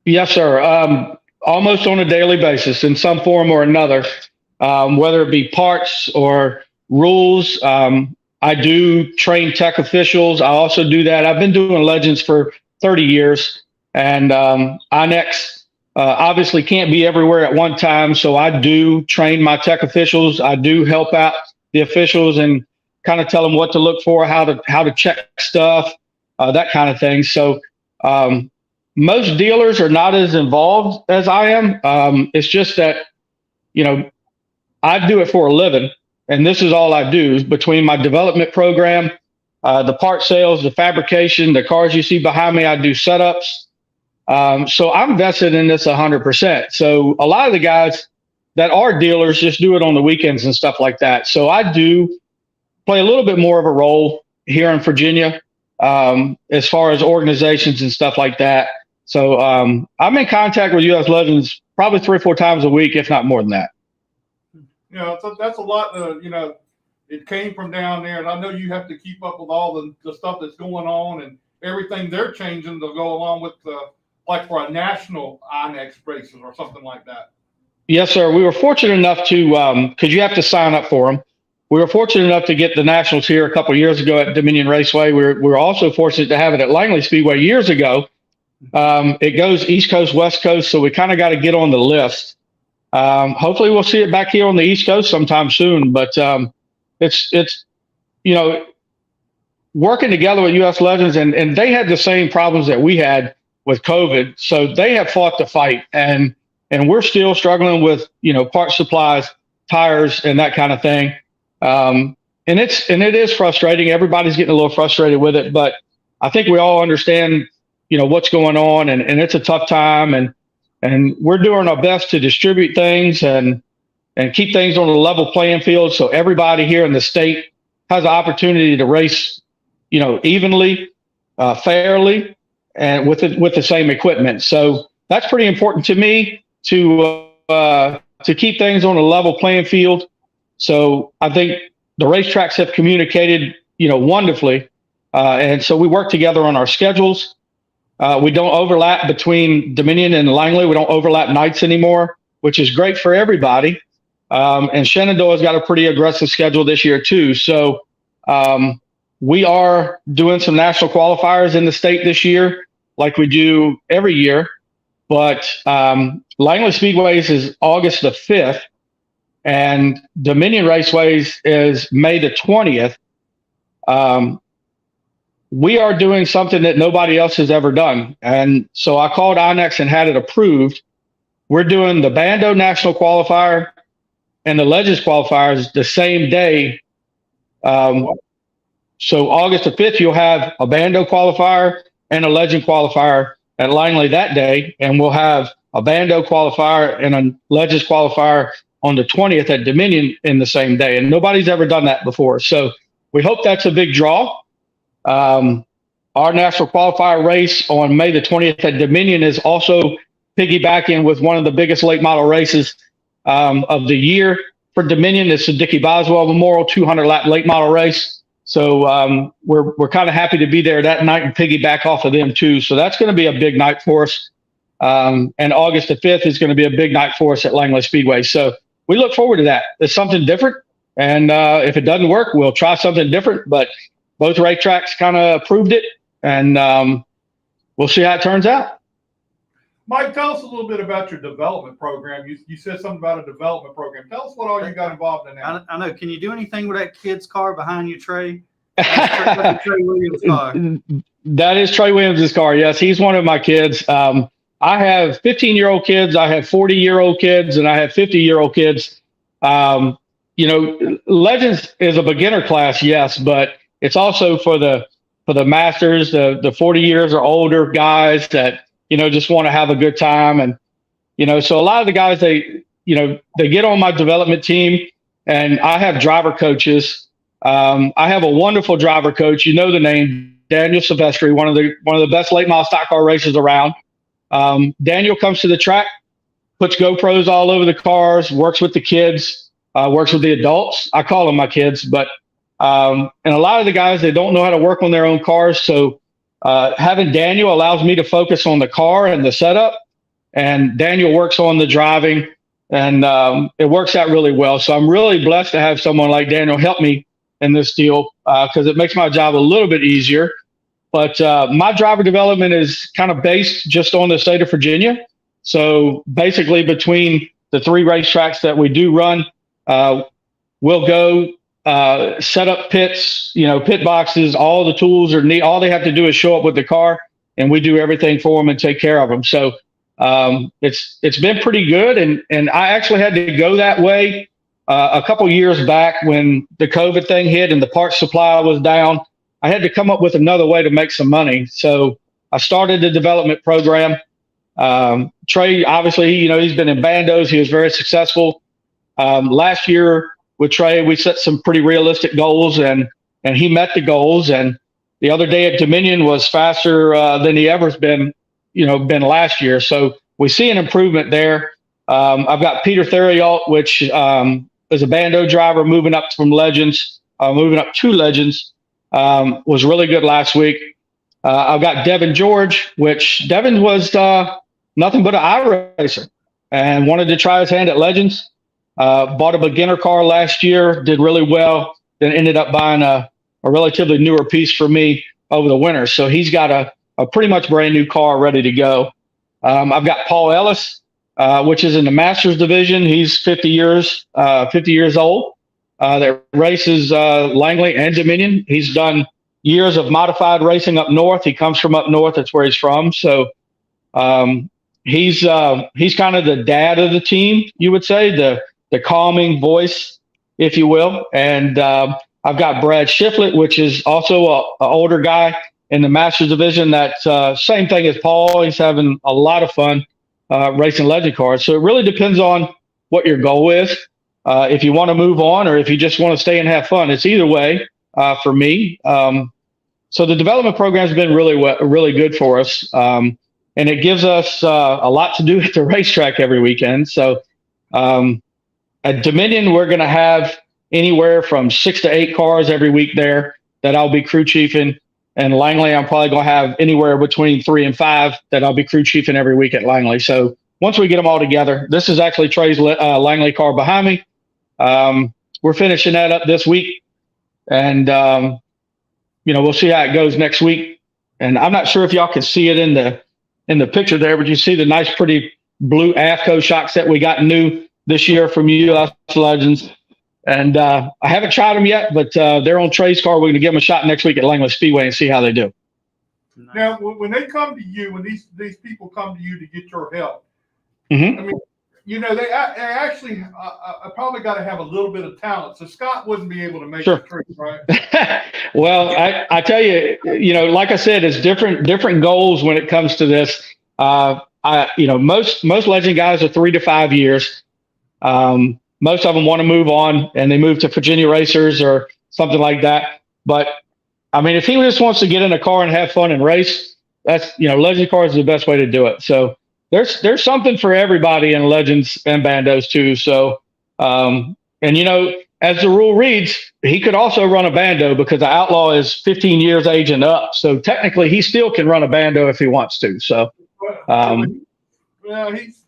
Yes, sir. Almost on a daily basis in some form or another, whether it be parts or rules. I do train tech officials. I also do that. I've been doing Legends for 30 years, and INEX obviously can't be everywhere at one time. So I do train my tech officials. I do help out the officials and kind of tell them what to look for, how to check stuff, that kind of thing. So most dealers are not as involved as I am. It's just that, I do it for a living, and this is all I do. Between my development program, the part sales, the fabrication, the cars you see behind me, I do setups. So I'm vested in this 100%. So a lot of the guys that are dealers just do it on the weekends and stuff like that. So I do play a little bit more of a role here in Virginia, as far as organizations and stuff like that. So I'm in contact with US Legends probably 3 or 4 times a week, if not more than that. So that's a lot. It came from down there, and I know you have to keep up with all the stuff that's going on and everything they're changing to go along with like for a national INEX races or something like that. Yes, sir. We were fortunate enough to, because you have to sign up for them. We were fortunate enough to get the nationals here a couple of years ago at Dominion Raceway. We were also fortunate to have it at Langley Speedway years ago. It goes East Coast, West Coast, so we kind of got to get on the list. Hopefully we'll see it back here on the East Coast sometime soon, but it's working together with US Legends, and they had the same problems that we had with COVID. So they have fought the fight, and we're still struggling with, part supplies, tires, and that kind of thing. And it is frustrating. Everybody's getting a little frustrated with it, but I think we all understand, what's going on, and it's a tough time, and we're doing our best to distribute things and keep things on a level playing field. So everybody here in the state has an opportunity to race, evenly, fairly, and with the same equipment. So that's pretty important to me to keep things on a level playing field. So I think the racetracks have communicated, wonderfully. And so we work together on our schedules. We don't overlap between Dominion and Langley. We don't overlap nights anymore, which is great for everybody. And Shenandoah's got a pretty aggressive schedule this year too. So we are doing some national qualifiers in the state this year, like we do every year. But Langley Speedways is August the 5th, and Dominion Raceways is May the 20th. We are doing something that nobody else has ever done. And so I called INEX and had it approved. We're doing the Bando National Qualifier and the Legends Qualifiers the same day. So August the 5th, you'll have a Bando Qualifier and a Legend Qualifier at Langley that day. And we'll have a Bando Qualifier and a Legends Qualifier on the 20th at Dominion in the same day. And nobody's ever done that before. So we hope that's a big draw. Our national qualifier race on May the 20th at Dominion is also piggybacking with one of the biggest late model races of the year for Dominion. It's the Dickie Boswell Memorial 200-lap late model race. So we're kind of happy to be there that night and piggyback off of them too. So that's going to be a big night for us. And August the 5th is going to be a big night for us at Langley Speedway. So we look forward to that. It's something different. And if it doesn't work, we'll try something different. But both racetracks kind of approved it, and we'll see how it turns out. Mike, tell us a little bit about your development program. You said something about a development program. Tell us what all you got involved in that. I know. Can you do anything with that kid's car behind you, Trey? That's Trey Williams' car. That is Trey Williams' car. Yes, he's one of my kids. I have 15-year-old kids. I have 40-year-old kids, and I have 50-year-old kids. Legends is a beginner class, yes, but it's also for the masters, the 40 years or older guys that, just want to have a good time. And, so a lot of the guys, they get on my development team, and I have driver coaches. I have a wonderful driver coach. You know the name, Daniel Silvestri, one of the best late model stock car racers around. Daniel comes to the track, puts GoPros all over the cars, works with the kids, works with the adults. I call them my kids, but And a lot of the guys, they don't know how to work on their own cars. So having Daniel allows me to focus on the car and the setup, and Daniel works on the driving, and it works out really well. So I'm really blessed to have someone like Daniel help me in this deal, because it makes my job a little bit easier. But my driver development is kind of based just on the state of Virginia. So basically between the 3 racetracks that we do run, we'll go set up pits, pit boxes, all the tools are neat. All they have to do is show up with the car, and we do everything for them and take care of them. So it's been pretty good. And I actually had to go that way a couple years back when the COVID thing hit and the parts supply was down. I had to come up with another way to make some money. So I started the development program. Trey, obviously, he's been in bandos. He was very successful. Last year with Trey, we set some pretty realistic goals, and he met the goals. And the other day at Dominion was faster than he ever's been last year. So we see an improvement there. I've got Peter Theriault, which is a bando driver, moving up to Legends. Was really good last week. I've got Devin George, which Devin was nothing but an iRacer and wanted to try his hand at Legends. Bought a beginner car last year, did really well, then ended up buying a relatively newer piece for me over the winter. So he's got a pretty much brand new car ready to go. I've got Paul Ellis, which is in the Masters division. He's 50 years old. That races Langley and Dominion. He's done years of modified racing up north. He comes from up north. That's where he's from. So he's kind of the dad of the team, you would say, the calming voice, if you will. And I've got Brad Shiflett, which is also an older guy in the Masters division. That same thing as Paul. He's having a lot of fun racing legend cars. So it really depends on what your goal is. If you want to move on, or if you just want to stay and have fun, it's either way for me. So the development program has been really good for us, and it gives us a lot to do at the racetrack every weekend. So at Dominion, we're going to have anywhere from 6 to 8 cars every week there that I'll be crew chiefing. And Langley, I'm probably going to have anywhere between 3 and 5 that I'll be crew chiefing every week at Langley. So once we get them all together, this is actually Trey's Langley car behind me. We're finishing that up this week, and we'll see how it goes next week. And I'm not sure if y'all can see it in the picture there, but you see the nice, pretty blue AFCO shocks that we got new this year from US Legends. And I haven't tried them yet, but they're on Trey's car. We're going to give them a shot next week at Langley Speedway and see how they do. Now, when they come to you, when these people come to you to get your help, Mm-hmm. I mean, they actually probably got to have a little bit of talent. So Scott wouldn't be able to make the trip, right? Well, I tell you, like I said, it's different goals when it comes to this. Most legend guys are 3 to 5 years. Most of them want to move on, and they move to Virginia Racers or something like that. But I mean, if he just wants to get in a car and have fun and race, that's legend cars is the best way to do it. So there's something for everybody in legends and bandos too. So as the rule reads, he could also run a bando because the outlaw is 15 years age and up. So technically, he still can run a bando if he wants to. So well, he's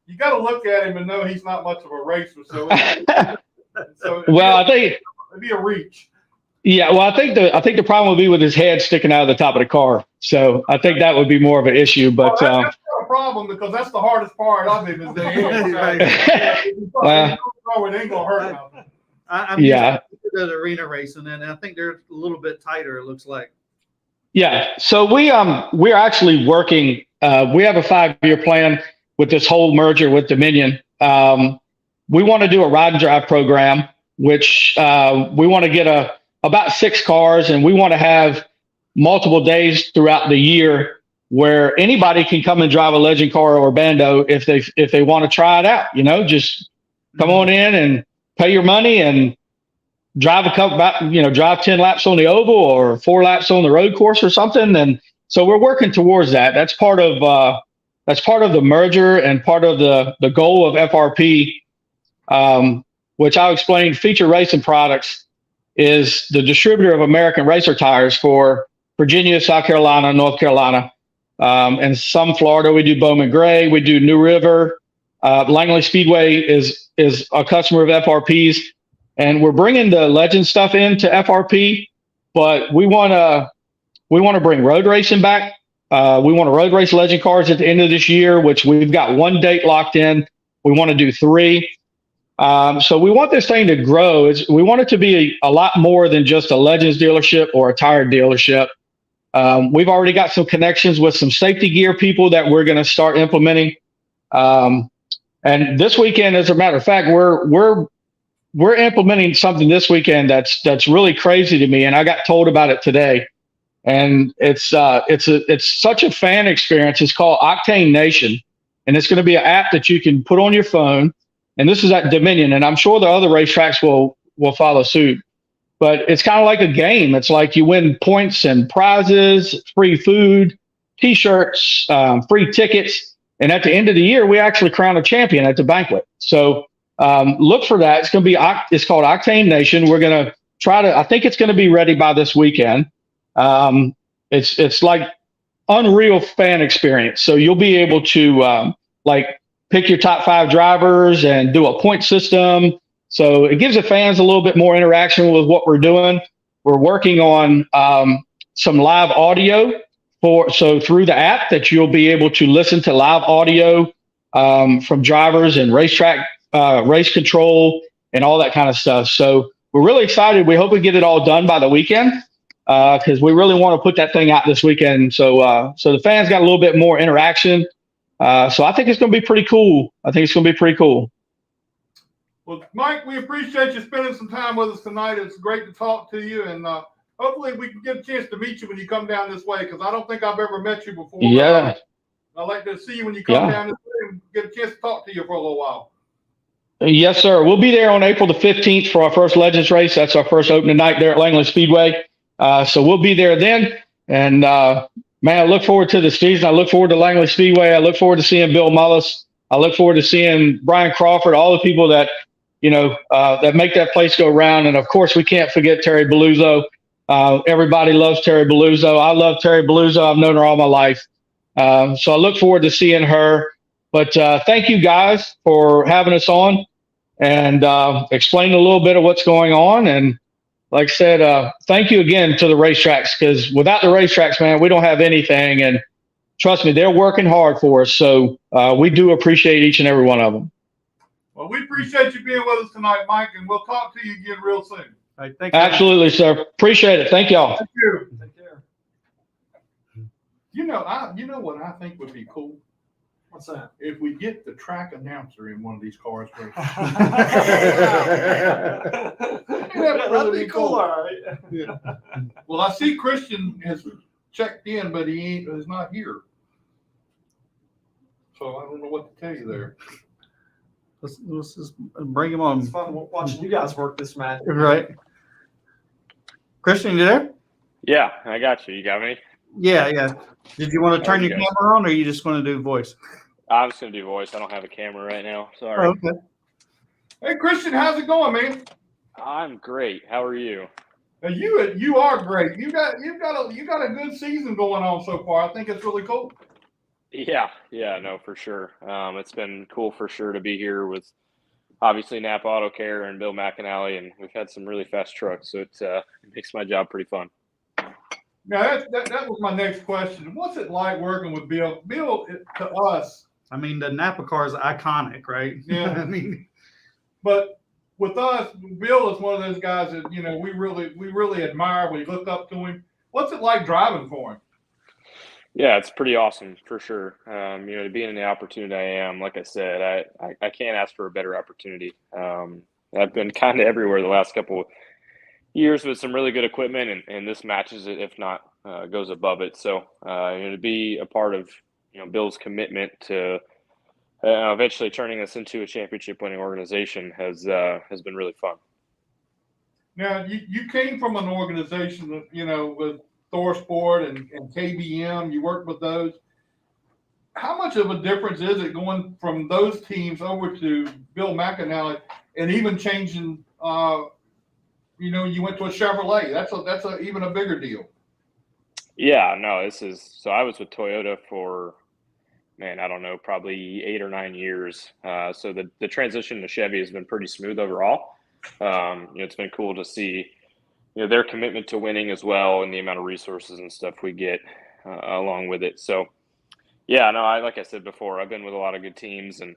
you got to look at him and know he's not much of a racer. So well, I think it'd be a reach. Yeah, well, I think the problem would be with his head sticking out of the top of the car. So I think that would be more of an issue. But that's not a problem, because that's the hardest part of him is the head. It ain't gonna hurt him. I'm used to the arena racing, and I think they're a little bit tighter. It looks like. Yeah, so we're actually working. We have a 5-year plan with this whole merger with Dominion. We want to do a ride and drive program, which we want to get about 6 cars, and we want to have multiple days throughout the year where anybody can come and drive a legend car or bando if they want to try it out. Just come on in and pay your money and drive drive 10 laps on the oval or 4 laps on the road course or something. And so we're working towards that. That's part of the merger and part of the goal of FRP, which I'll explain. Feature Racing Products is the distributor of American Racer tires for Virginia, South Carolina, North Carolina, and some Florida. We do Bowman Gray. We do New River. Langley Speedway is a customer of FRP's, and we're bringing the Legend stuff into FRP, but we want to bring road racing back. We want to road race Legend cars at the end of this year, which we've got one date locked in. We want to do 3. So we want this thing to grow. We want it to be a lot more than just a Legends dealership or a tire dealership. We've already got some connections with some safety gear people that we're going to start implementing. And this weekend, as a matter of fact, we're implementing something this weekend that's really crazy to me, and I got told about it today. And it's such a fan experience. It's called Octane Nation, and it's going to be an app that you can put on your phone. And this is at Dominion, and I'm sure the other racetracks will follow suit. But it's kind of like a game. It's like you win points and prizes, free food, T-shirts, free tickets. And at the end of the year, we actually crown a champion at the banquet. So look for that. It's going to be, it's called Octane Nation. We're going to try to, I think it's going to be ready by this weekend. It's like unreal fan experience. So you'll be able to like pick your top 5 drivers and do a point system. So it gives the fans a little bit more interaction with what we're doing. We're working on some live audio through the app that you'll be able to listen to live audio from drivers and racetrack, race control and all that kind of stuff. So we're really excited. We hope we get it all done by the weekend because we really want to put that thing out this weekend. So the fans got a little bit more interaction. So I think it's going to be pretty cool. Well, Mike, we appreciate you spending some time with us tonight. It's great to talk to you, and hopefully we can get a chance to meet you when you come down this way, because I don't think I've ever met you before. Yeah. I'd like to see you when you come down this way and get a chance to talk to you for a little while. Yes, sir. We'll be there on April the 15th for our first Legends race. That's our first opening night there at Langley Speedway. So we'll be there then. And, man, I look forward to the season. I look forward to Langley Speedway. I look forward to seeing Bill Mullis. I look forward to seeing Brian Crawford, all the people that, that make that place go round. And, of course, we can't forget Terry Belluzzo. Everybody loves Terry Belluzzo. I love Terry Belluzzo. I've known her all my life. So I look forward to seeing her. But thank you guys for having us on and explaining a little bit of what's going on. And like I said, thank you again to the racetracks, because without the racetracks, man, we don't have anything. And trust me, they're working hard for us. So we do appreciate each and every one of them. Well, we appreciate you being with us tonight, Mike, and we'll talk to you again real soon. All right, thank you. Absolutely, sir. Appreciate it. Thank y'all. Thank you. Take care. You know what I think would be cool? What's that? If we get the track announcer in one of these cars. That'd be cool, all right. Yeah. Well, I see Christian has checked in, but is not here. So I don't know what to tell you there. Let's just bring him on. It's fun watching you guys work this match. Right. Christian, you there? Yeah, I got you. You got me? Yeah. Did you want to turn There your you go. camera on, or you just want to do voice? I'm just going to do voice. I don't have a camera right now. Sorry. Oh, okay. Hey, Christian, how's it going, man? I'm great. How are you? You are great. You got a good season going on so far. I think it's really cool. Yeah, no, for sure. It's been cool for sure to be here with obviously Napa Auto Care and Bill McAnally, and we've had some really fast trucks, so it makes my job pretty fun. Now, that was my next question. What's it like working with Bill? Bill, to us, I mean, the Napa car is iconic, right? Yeah. I mean, but with us, Bill is one of those guys that, we really admire. We look up to him. What's it like driving for him? Yeah, it's pretty awesome for sure. To be in the opportunity I am, like I said, I can't ask for a better opportunity. I've been kind of everywhere the last couple of years with some really good equipment, and this matches it, if not goes above it. So to be a part of Bill's commitment to eventually turning us into a championship winning organization has been really fun. Now, you came from an organization that, with ThorSport and KBM, you worked with those. How much of a difference is it going from those teams over to Bill McAnally and even changing you went to a Chevrolet. That's even a bigger deal. Yeah, no, so I was with Toyota for, man, I don't know, probably 8 or 9 years. So the transition to Chevy has been pretty smooth overall. It's been cool to see, their commitment to winning as well, and the amount of resources and stuff we get along with it. So, yeah, no, like I said before, I've been with a lot of good teams, and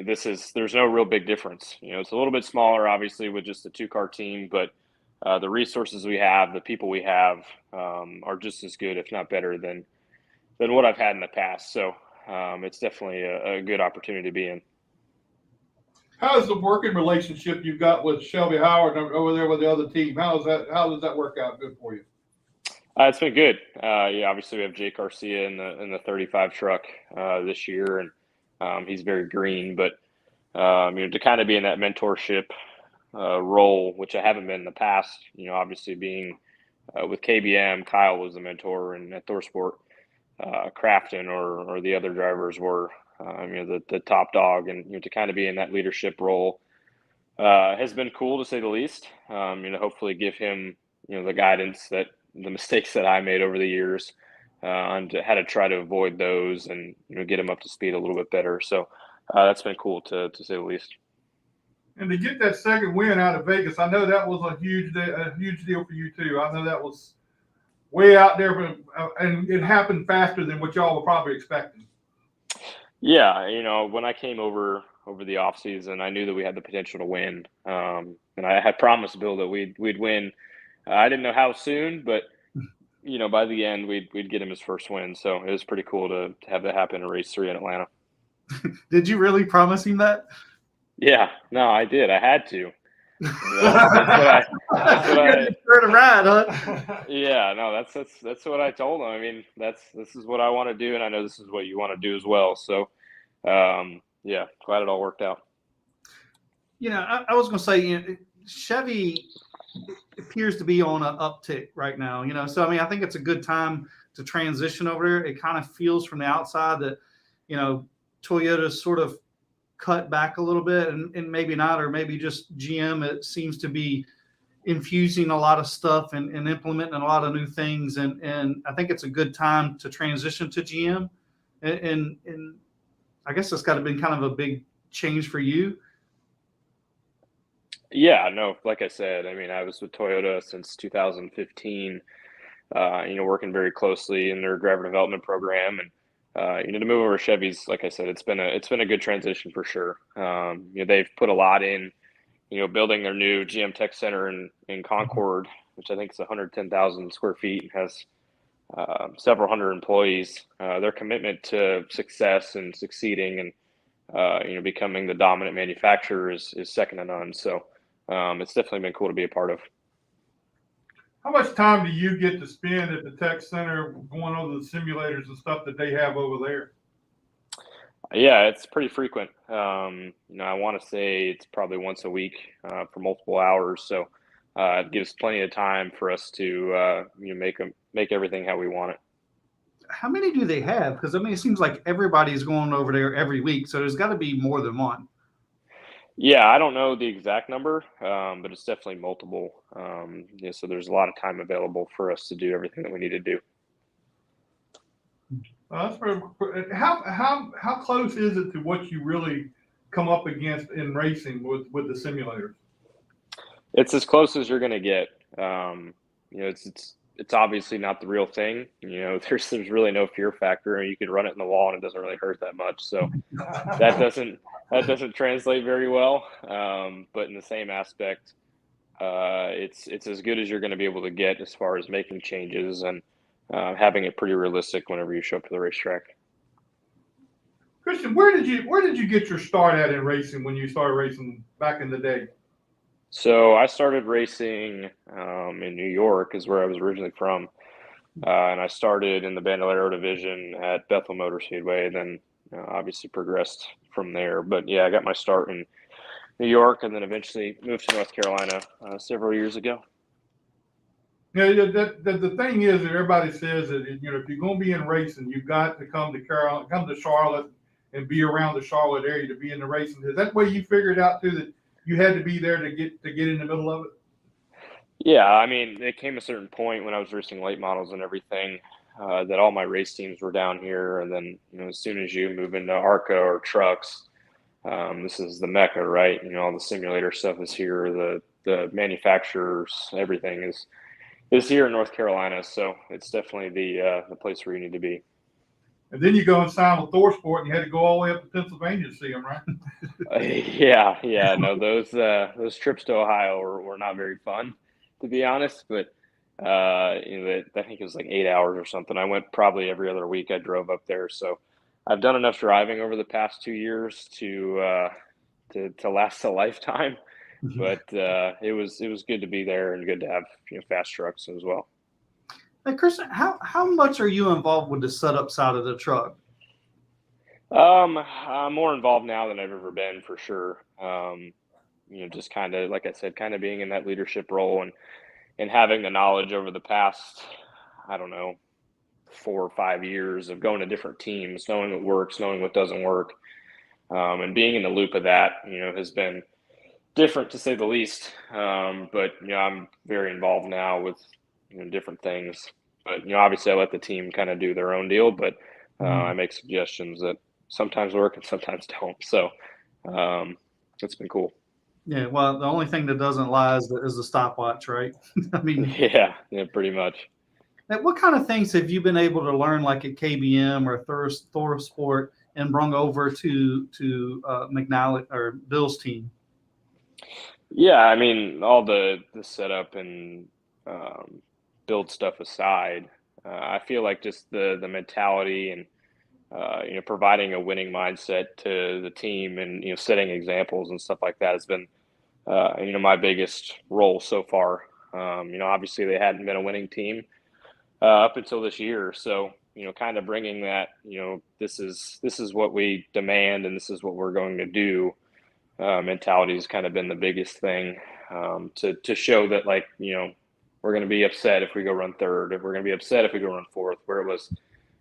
there's no real big difference. It's a little bit smaller, obviously, with just a 2-car team, but the resources we have, the people we have, are just as good, if not better, than what I've had in the past. So it's definitely a good opportunity to be in. How's the working relationship you've got with Shelby Howard over there with the other team? How does that work out good for you? It's been good. Yeah, obviously we have Jake Garcia in the 35 truck this year, and he's very green. But to kind of be in that mentorship role, which I haven't been in the past. Obviously being with KBM, Kyle was the mentor, and at ThorSport, Crafton or the other drivers were the top dog, and to kind of be in that leadership role has been cool, to say the least. Hopefully give him the guidance, that the mistakes that I made over the years, and how to try to avoid those, and get him up to speed a little bit better. So that's been cool, to say the least. And to get that second win out of Vegas, I know that was a huge deal for you too. I know that was way out there, and it happened faster than what y'all were probably expecting. Yeah, when I came over the offseason, I knew that we had the potential to win, and I had promised Bill that we'd win. I didn't know how soon, but by the end we'd get him his first win. So it was pretty cool to have that happen in race 3 in Atlanta. Did you really promise him that? Yeah, no, I did. I had to. That's what I to ride, huh? Yeah, no, that's what I told him. I mean, this is what I want to do, and I know this is what you want to do as well. So, yeah, glad it all worked out. I was going to say, Chevy appears to be on an uptick right now. So I think it's a good time to transition over there. It kind of feels from the outside that Toyota's sort of cut back a little bit, and maybe not, or maybe just GM. It seems to be infusing a lot of stuff and implementing a lot of new things, and I think it's a good time to transition to GM. And I guess that's got to be kind of a big change for you. Yeah, no, like I said, I was with Toyota since 2015, working very closely in their driver development program, and to move over to Chevy's, like I said, it's been a good transition for sure. They've put a lot in, building their new GM Tech Center in Concord, which I think is 110,000 square feet, and has several hundred employees. Their commitment to success and succeeding and becoming the dominant manufacturer is second to none. So it's definitely been cool to be a part of. How much time do you get to spend at the tech center going over the simulators and stuff that they have over there? Yeah, it's pretty frequent. I want to say it's probably once a week for multiple hours. So it gives plenty of time for us to make everything how we want it. How many do they have? Because it seems like everybody's going over there every week, so there's got to be more than one. Yeah, I don't know the exact number, but it's definitely multiple. So there's a lot of time available for us to do everything that we need to do. That's very, how close is it to what you really come up against in racing with the simulators? It's as close as you're going to get. It's obviously not the real thing. There's really no fear factor, and you can run it in the wall and it doesn't really hurt that much. So that doesn't translate very well. But in the same aspect, it's as good as you're going to be able to get as far as making changes and having it pretty realistic whenever you show up to the racetrack. Christian, where did you get your start at in racing when you started racing back in the day? So I started racing in New York, is where I was originally from, and I started in the Bandolero division at Bethel Motor Speedway, and then obviously progressed from there. But yeah, I got my start in New York, and then eventually moved to North Carolina several years ago. Yeah, the thing is that everybody says that if you're going to be in racing, you've got to come to Charlotte, and be around the Charlotte area to be in the racing. Is that the way you figured out too, that you had to be there to get in the middle of it? Yeah, I mean, it came a certain point when I was racing late models and everything, that all my race teams were down here. And then, as soon as you move into ARCA or trucks, this is the mecca, right? All the simulator stuff is here. The manufacturers, everything is here in North Carolina. So it's definitely the place where you need to be. And then you go and sign with ThorSport, and you had to go all the way up to Pennsylvania to see them, right? Yeah. No, those trips to Ohio were not very fun, to be honest. But I think it was like 8 hours or something. I went probably every other week. I drove up there, so I've done enough driving over the past 2 years to last a lifetime. But it was good to be there and good to have fast trucks as well. Hey, Chris, how much are you involved with the setup side of the truck? I'm more involved now than I've ever been, for sure. Just kind of, like I said, kind of being in that leadership role and having the knowledge over the past, I don't know, 4 or 5 years of going to different teams, knowing what works, knowing what doesn't work, and being in the loop of that, has been different to say the least. But I'm very involved now with different things. But obviously I let the team kind of do their own deal, but I make suggestions that sometimes work and sometimes don't. So it's been cool. Yeah, well, the only thing that doesn't lie is the stopwatch, right? I mean, Yeah, pretty much. what kind of things have you been able to learn, like at KBM or ThorSport, and bring over to McNally or Bill's team? Yeah, I mean, all the setup and build stuff aside, I feel like just the mentality and providing a winning mindset to the team and setting examples and stuff like that has been my biggest role so far. Obviously they hadn't been a winning team up until this year, so kind of bringing that this is what we demand and this is what we're going to do. Mentality has kind of been the biggest thing, to show that, like, we're going to be upset if we go run third, if we're going to be upset if we go run fourth, where it was,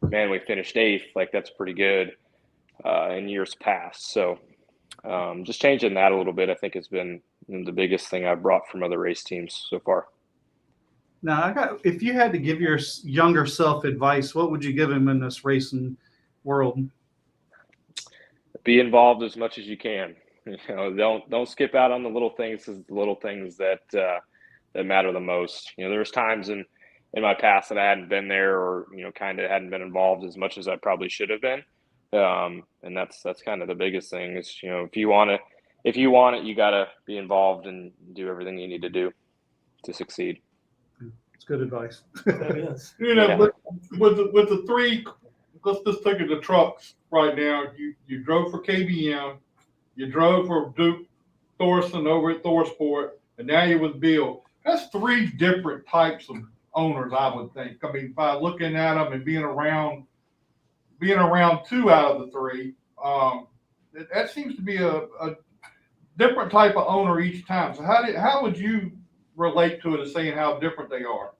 man, we finished eighth, like that's pretty good in years past. So just changing that a little bit, I think, has been the biggest thing I've brought from other race teams so far. Now, if you had to give your younger self advice, what would you give him in this racing world? Be involved as much as you can. Don't skip out on the little things. It's the little things that matter the most. There was times in my past that I hadn't been there, or kind of hadn't been involved as much as I probably should have been. And that's kind of the biggest thing is, if you want it, you got to be involved and do everything you need to do to succeed. It's good advice. That is. But with the three, let's just take it to trucks right now. You drove for KBM, you drove for Duke Thorson over at ThorSport, and now you're with Bill. That's three different types of owners, I would think. I mean, by looking at them and being around two out of the three, that seems to be a different type of owner each time. So how would you relate to it as saying how different they are?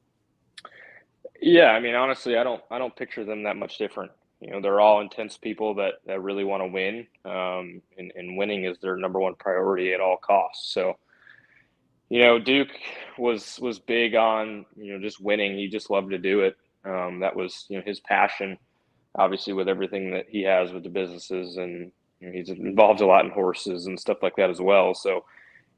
Yeah, I mean, honestly, I don't picture them that much different. They're all intense people that really want to win, and winning is their number one priority at all costs. So, Duke was big on just winning. He just loved to do it. That was his passion. Obviously, with everything that he has with the businesses, and he's involved a lot in horses and stuff like that as well. So,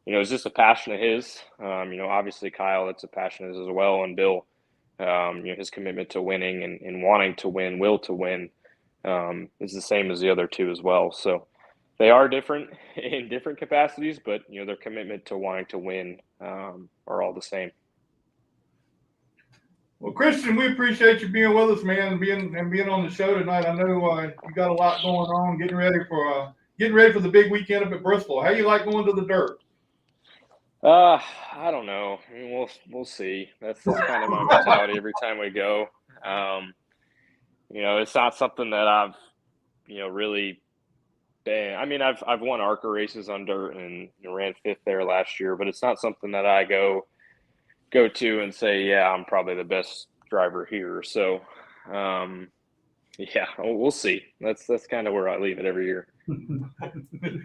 it's just a passion of his. Obviously Kyle, it's a passion of his as well, and Bill, his commitment to winning and wanting to win, will to win, is the same as the other two as well. So they are different in different capacities, but their commitment to wanting to win are all the same. Well, Christian, we appreciate you being with us, man, and being on the show tonight. I know you got a lot going on, getting ready for the big weekend up at Bristol. How you like going to the dirt? I don't know. I mean, we'll see. That's kind of my mentality every time we go. It's not something that I've really been. I mean, I've won ARCA races on dirt and ran fifth there last year, but it's not something that I go to and say, yeah, I'm probably the best driver here. So, Yeah, we'll see. That's kind of where I leave it every year.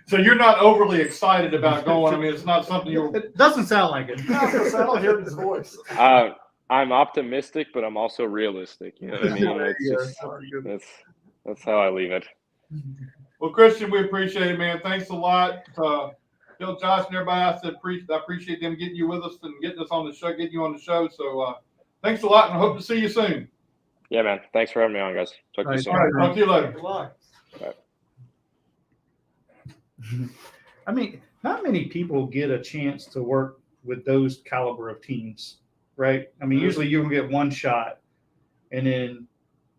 So you're not overly excited about going. I mean, it's not something you're. It doesn't sound like it. I don't hear his voice. I'm optimistic, but I'm also realistic. You know what I mean? There It's you go. just that's how I leave it. Well, Christian, we appreciate it, man. Thanks a lot. Tell Josh and everybody else that I appreciate them getting you with us and getting us on the show, getting you on the show. So thanks a lot, and I hope to see you soon. Yeah, man. Thanks for having me on, guys. Talk to you soon. All right, talk to you later. Good luck. I mean, not many people get a chance to work with those caliber of teams, right? I mean, usually you will get one shot, and then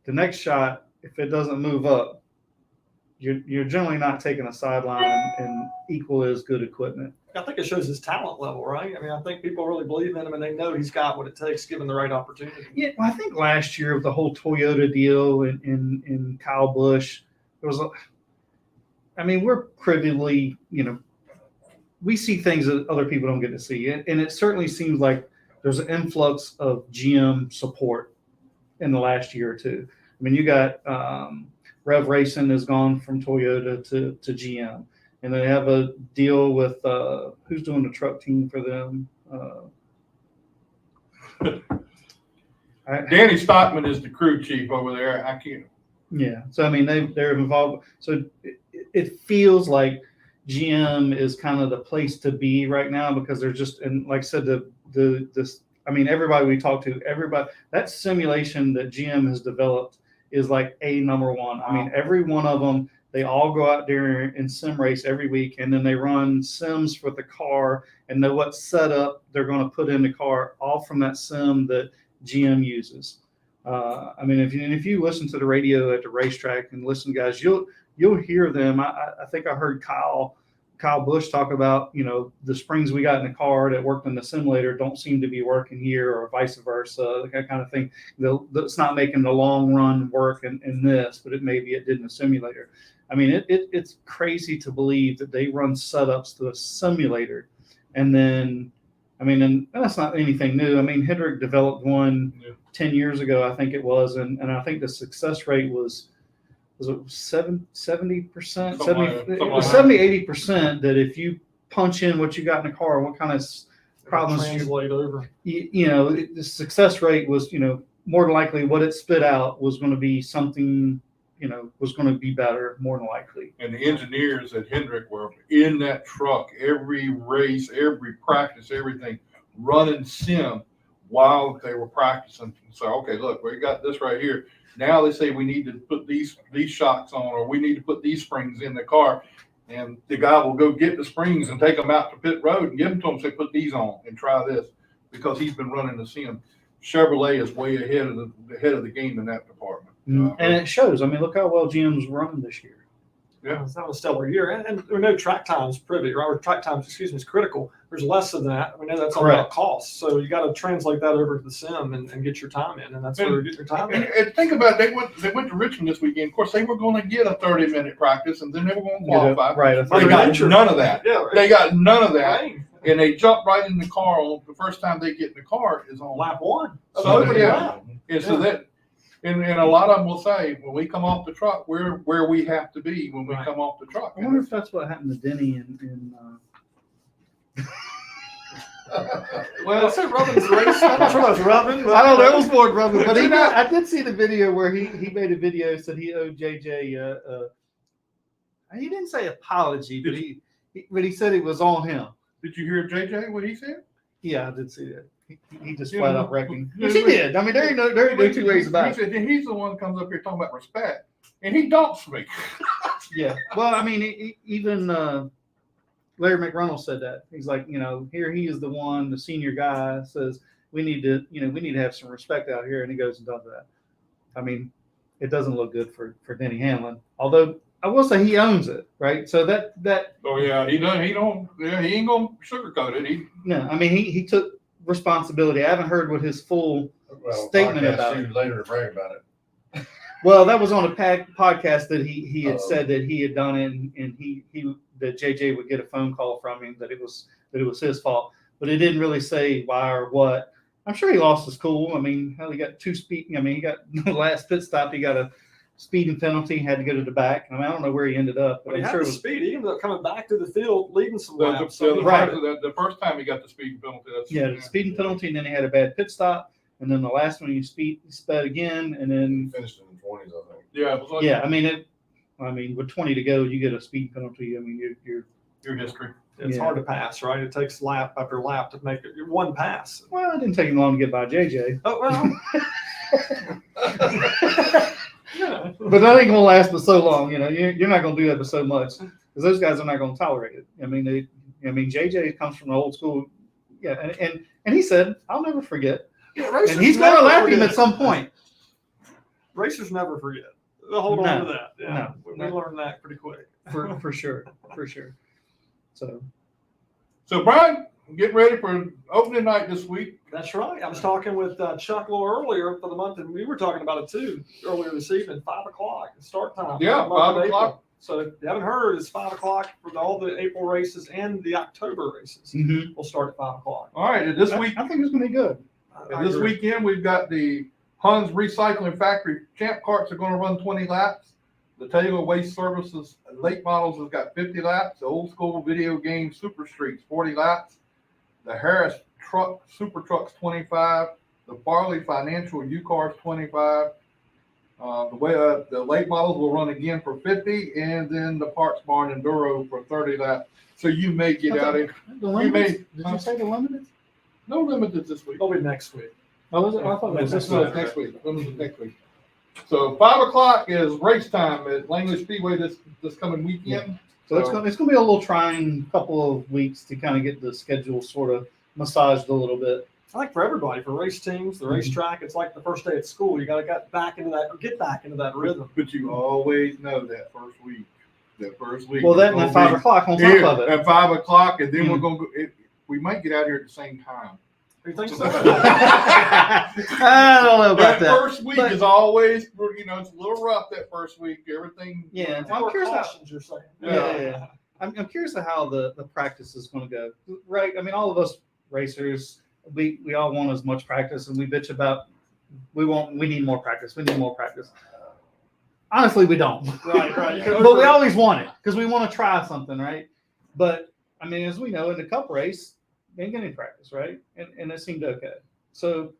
the next shot, if it doesn't move up, you're generally not taking a sideline and equal as good equipment. I think it shows his talent level, right? I mean, I think people really believe in him and they know he's got what it takes given the right opportunity. Yeah, well, I think last year with the whole Toyota deal and Kyle Busch, there was I mean, we're privily, we see things that other people don't get to see. And it certainly seems like there's an influx of GM support in the last year or two. I mean, you got Rev Racing has gone from Toyota to GM. And they have a deal with who's doing the truck team for them. Danny Stockman is the crew chief over there. I can't. Yeah. So, I mean, they're involved. So it feels like GM is kind of the place to be right now because they're just, and like I said, I mean, everybody we talk to, that simulation that GM has developed is like number one. I mean, every one of them, they all go out there and sim race every week, and then they run sims for the car and know what setup they're going to put in the car, all from that sim that GM uses. I mean, if you listen to the radio at the racetrack and listen, guys, you'll hear them. I think I heard Kyle Busch talk about, the springs we got in the car that worked in the simulator don't seem to be working here, or vice versa, that kind of thing. It's not making the long run work in this, but maybe it did in the simulator. I mean, it's crazy to believe that they run setups to a simulator. And then, I mean, and that's not anything new. I mean, Hendrick developed one 10 years ago, I think it was. And I think the success rate was it 70%, 70, 80%, that if you punch in what you got in the car, what kind of problems translate over. The success rate was, more than likely what it spit out was going to be something, was going to be better, more than likely. And the engineers at Hendrick were in that truck every race, every practice, everything, running sim while they were practicing. So, okay, look, we got this right here. Now they say we need to put these shocks on, or we need to put these springs in the car. And the guy will go get the springs and take them out to pit road and give them to them, say, put these on and try this, because he's been running the sim. Chevrolet is way ahead of the game in that department. And it shows. I mean, look how well GM's running this year. Yeah, It's not a stellar year, and we know track time's privy, right? Or track times, is critical. There's less of that. We know that's all about cost. So you got to translate that over to the sim and get your time in, and that's where you get your time in. And think about it, they went to Richmond this weekend. Of course, they were going to get a 30-minute practice, and then they were going to qualify. Right. They got none of that. Yeah, They got none of that. Right. And they jump right in the car. The first time they get in the car is on Lap one. So, yeah. And so that, and a lot of them will say, when we come off the truck, we're where we have to be when we come off the truck. I wonder if that's what happened to Denny in Well, I said Robin's race. I'm not sure that was Robin. But I don't know, it was more Robin, but I did see the video where he made a video, said he owed JJ he didn't say apology, but he said it was on him. Did you hear JJ what he said? Yeah, I did see that. He just flat out wrecking. Which he did. I mean, there ain't no two ways about it. He said he's the one that comes up here talking about respect, and he dumps me. Yeah. Well, I mean, even Larry McReynolds said that. He's like, here he is the one, the senior guy, says we need to have some respect out here, and he goes and does that. I mean, it doesn't look good for Denny Hamlin. Although I will say he owns it, right? So that. Oh yeah, he does. He ain't gonna sugarcoat it. No, I mean he took responsibility. I haven't heard what his full statement about it. Later to brag about it. Well, that was on a podcast that he had said that he had done it, and that JJ would get a phone call from him that it was his fault, but it didn't really say why or what. I'm sure he lost his cool. I mean, hell, he got 2 speed. I mean, he got the last pit stop. He got speeding penalty, had to go to the back. I mean, I don't know where he ended up, but But he I'm had sure the it was, speed. He ended up coming back to the field, leading some The, laps. So he Right. the first time he got the speeding penalty. That's, yeah, the speeding penalty, and then he had a bad pit stop, and then the last one he sped again, and then Finished in the 20s, I think. Yeah, it was like yeah, I mean, with 20 to go, you get a speed penalty. I mean, you're your history. It's Yeah. hard to pass, right? It takes lap after lap to make it one pass. well, it didn't take him long to get by JJ, Oh, well. Yeah. but that ain't gonna last but so long. You know, you're not gonna do that but so much because those guys are not gonna tolerate it. I mean, JJ comes from the old school, yeah, and he said, "I'll never forget," Yeah, racers and he's gonna never lap him forget. at some point. Racers never forget. They'll hold on No, to that. Yeah, we learned that pretty quick. For sure. So So Brian, getting ready for opening night this week. That's right. I was talking with Chuck a little earlier for the month, and we were talking about it too earlier this evening. 5 o'clock start time. Yeah, for the month of 5 o'clock. April. So if you haven't heard, it's 5 o'clock for all the April races and the October races. We'll start at 5 o'clock. All right, and this week, I think it's gonna be good. I this agree. weekend we've got the Huns Recycling Factory Champ Carts are going to run 20 laps. The Taylor Waste Services late models has got 50 laps. The old school video game Super Streets 40 laps. The Harris Truck Super Trucks 25. The Farley Financial U Cars 25. The late models will run again for 50, and then the Parts Barn Enduro for 30 laps. So you may get out of The You may- limited? Did you say the limited? no limited this week. It'll be next week. Oh, was it? I thought it was this No, week. it's next week. Limited next week. So 5 o'clock is race time at Langley Speedway this coming weekend. So it's gonna be a little trying couple of weeks to kind of get the schedule sort of massaged a little bit. I think for everybody, for race teams, the racetrack, it's like the first day at school. You got to get back into that rhythm. But you always know that first week. Well, that and at 5 o'clock on top of it. At 5 o'clock, and then Mhm. we're gonna go. We might get out here at the same time. You think so? I don't know about That that. first week But- is always, it's a little rough that first week. Everything. Yeah, More I'm curious how. cautions, you're saying. Yeah. I'm curious of how the practice is going to go. Right? I mean, all of us racers, we all want as much practice, and we bitch about we need more practice. We need more practice. Honestly, we don't. Right. But we always want it because we want to try something, right? But I mean, as we know, in the Cup race, they didn't get any practice, right? And it seemed okay. So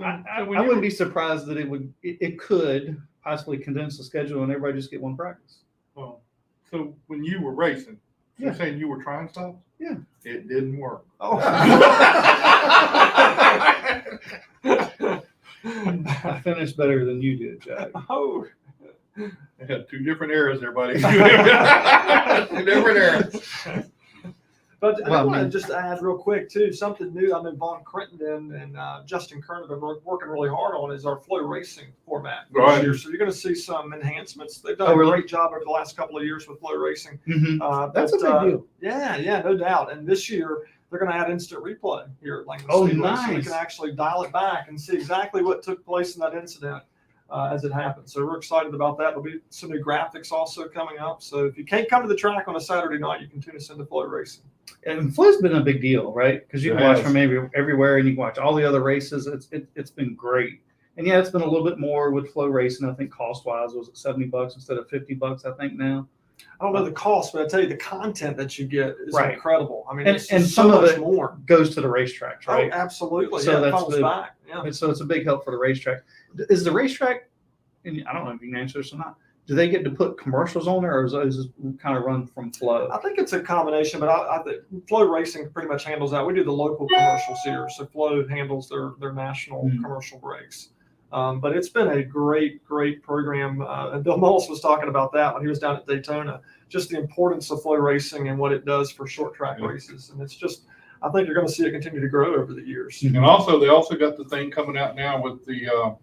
I wouldn't be surprised that it could possibly condense the schedule and everybody just get one practice. Well, so when you were racing, you're Yeah. saying you were trying stuff? Yeah. It didn't work. Oh. I finished better than you did, Jack. Oh. They had two different eras there, buddy. Two different eras. But Well, I want I to mean- just add real quick too, something new. I mean, Vaughn Crittenden and Justin Kern have been working really hard on is our flow racing format this Right. year. So you're going to see some enhancements. They've done Oh, a really? great job over the last couple of years with flow racing. That's a big deal. Yeah, no doubt. And this year they're going to add instant replay here at Langley Oh, Speedway, so we nice. can actually dial it back and see exactly what took place in that incident as it happened. So we're excited about that. There'll be some new graphics also coming up. So if you can't come to the track on a Saturday night, you can tune us into flow racing. And flow's been a big deal, right? Because you It can watch has. from everywhere, and you can watch all the other races. It's been great. And yeah, it's been a little bit more with flow racing. I think cost wise was it $70 instead of $50, I think now. I don't know the cost, but I tell you the content that you get is Right. incredible. I mean, And- it's and just some so of much it more. Goes to the racetracks, right? Oh, absolutely. So Yeah, it that's funnels the- back. Yeah. And so it's a big help for the racetrack. Is the racetrack, and I don't know if you can answer this or not, do they get to put commercials on there, or is it kind of run from flow? I think it's a combination, but I think Flow Racing pretty much handles that. We do the local commercials here, so Flow handles their national commercial breaks. But it's been a great program. And Bill Mullis was talking about that when he was down at Daytona, just the importance of Flow Racing and what it does for short track races. And it's just, I think you're going to see it continue to grow over the years. And also, they also got the thing coming out now with the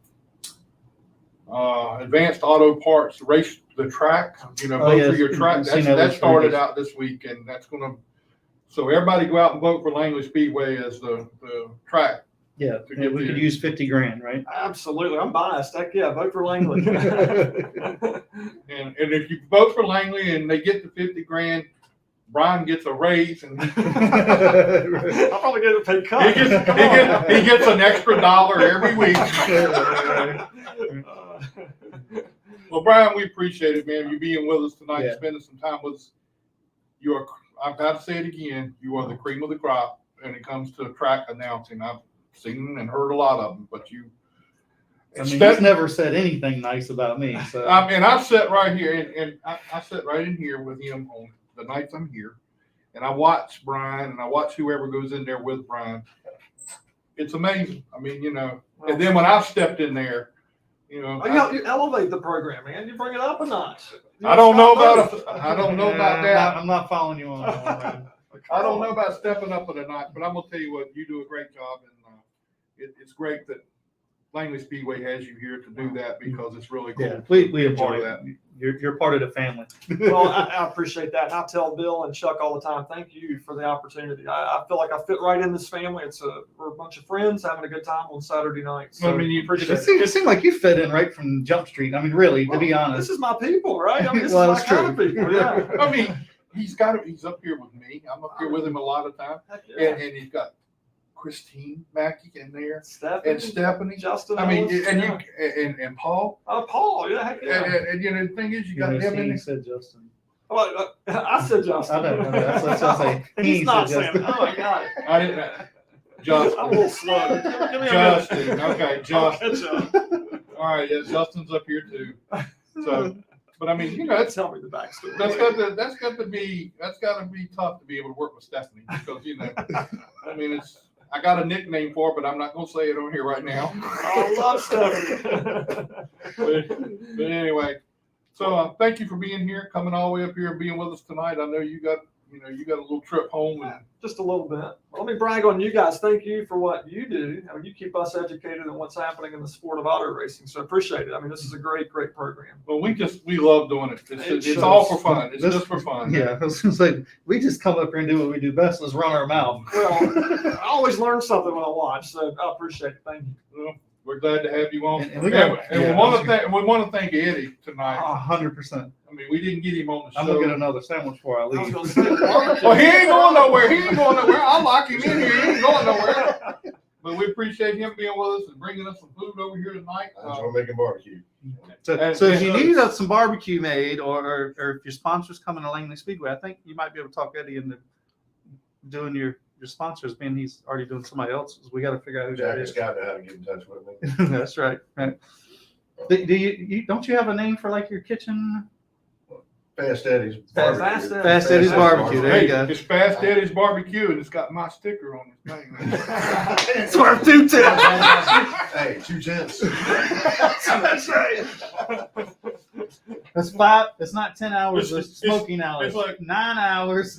advanced auto parts race the track. Vote for your track. I've seen That those started previews. out this week, and that's gonna. So everybody go out and vote for Langley Speedway as the track. Yeah, To get we the- could use 50 grand, right? Absolutely. I'm biased. Heck yeah, vote for Langley. And if you vote for Langley and they get the 50 grand, Brian gets a raise and I'll probably get a pay cut. he gets an extra $1 every week. Well, Brian, we appreciate it, man. You being with us tonight, Yeah. spending some time with us. You are, I've got to say it again, you are the cream of the crop when it comes to track announcing. I've seen and heard a lot of them, but you. I mean, he's never said anything nice about me. So And I've sat right here, and I sit right in here with him on the nights I'm here, and I watch Brian, and I watch whoever goes in there with Brian. It's amazing. I mean, you know, and then when I've stepped in there, you know, You elevate the program, man. You bring it up a notch. I don't know about that. I'm not following you on that one, man. I don't know about stepping up at a night, but I'm gonna tell you what, you do a great job, and it's great that Langley Speedway has you here to do that because it's really cool. Yeah, we to be a enjoy part of that. that. You're part of the family. Well, I appreciate that. And I tell Bill and Chuck all the time, thank you for the opportunity. I feel like I fit right in this family. We're a bunch of friends having a good time on Saturday night. So I mean, you appreciate It seemed like you fit in right from Jump Street. I mean, really, to be honest. This is my people, right? I mean, this Well, is my that's kind of true. people. Yeah. I mean, he's up here with me. I'm up here with him a lot of time, Heck yeah. and he's got Christine Mackey in there, Stephanie, and Stephanie. Justin. I mean, Ellis, and yeah. and Paul. Paul, yeah, heck yeah. And you know, the thing is, you got him in He there. said Justin. Well, I said Justin. I know, that's what I say. He's He not said saying. Justin. Oh my God. I didn't. Justin. I'm a little slow. Give me a minute. Justin. Okay, I'll Justin. catch up. All right, yeah, Justin's up here too. So, but I mean, you know, Tell me the backstory. that's got to be tough to be able to work with Stephanie because you know, I mean, I got a nickname for her, but I'm not going to say it on here right now. I love Stephanie. But anyway, so thank you for being here, coming all the way up here and being with us tonight. I know you got a little trip home and Just a little bit. Let me brag on you guys. Thank you for what you do. I mean, you keep us educated on what's happening in the sport of auto racing. So I appreciate it. I mean, this is a great program. well, we love doing it. It's shows. all for fun. It's just for fun. Yeah, I was gonna say we just come up here and do what we do best. Let's run our mouth. Well, I always learn something when I watch, so I appreciate it. Thank you. Well, we're glad to have you on. And we got- we yeah. want to thank Eddie tonight. 100%. I mean, we didn't get him on the I'm show. gonna get another sandwich before I I was leave. gonna say, barbecue. Well, he ain't going nowhere. I lock him in here. He ain't going nowhere. But we appreciate him being with us and bringing us some food over here tonight. I enjoy making barbecue. So And- if you need some barbecue made, or if your sponsor's coming to Langley Speedway, I think you might be able to talk Eddie into doing your sponsors. Being he's already doing somebody else's, we got to figure out who Jack that and is. Scott know how to get in touch with me. That's right. Right. Do you don't you have a name for like your kitchen? Fast Eddie's Fast barbecue. Eddie's. Fast Eddie's barbecue. There you go. It's Fast Eddie's Barbecue, and it's got my sticker on this thing. It's worth 2 tips. Hey, 2 cents. That's right. That's 5. It's not 10 hours of smoking hours. it's like 9 hours.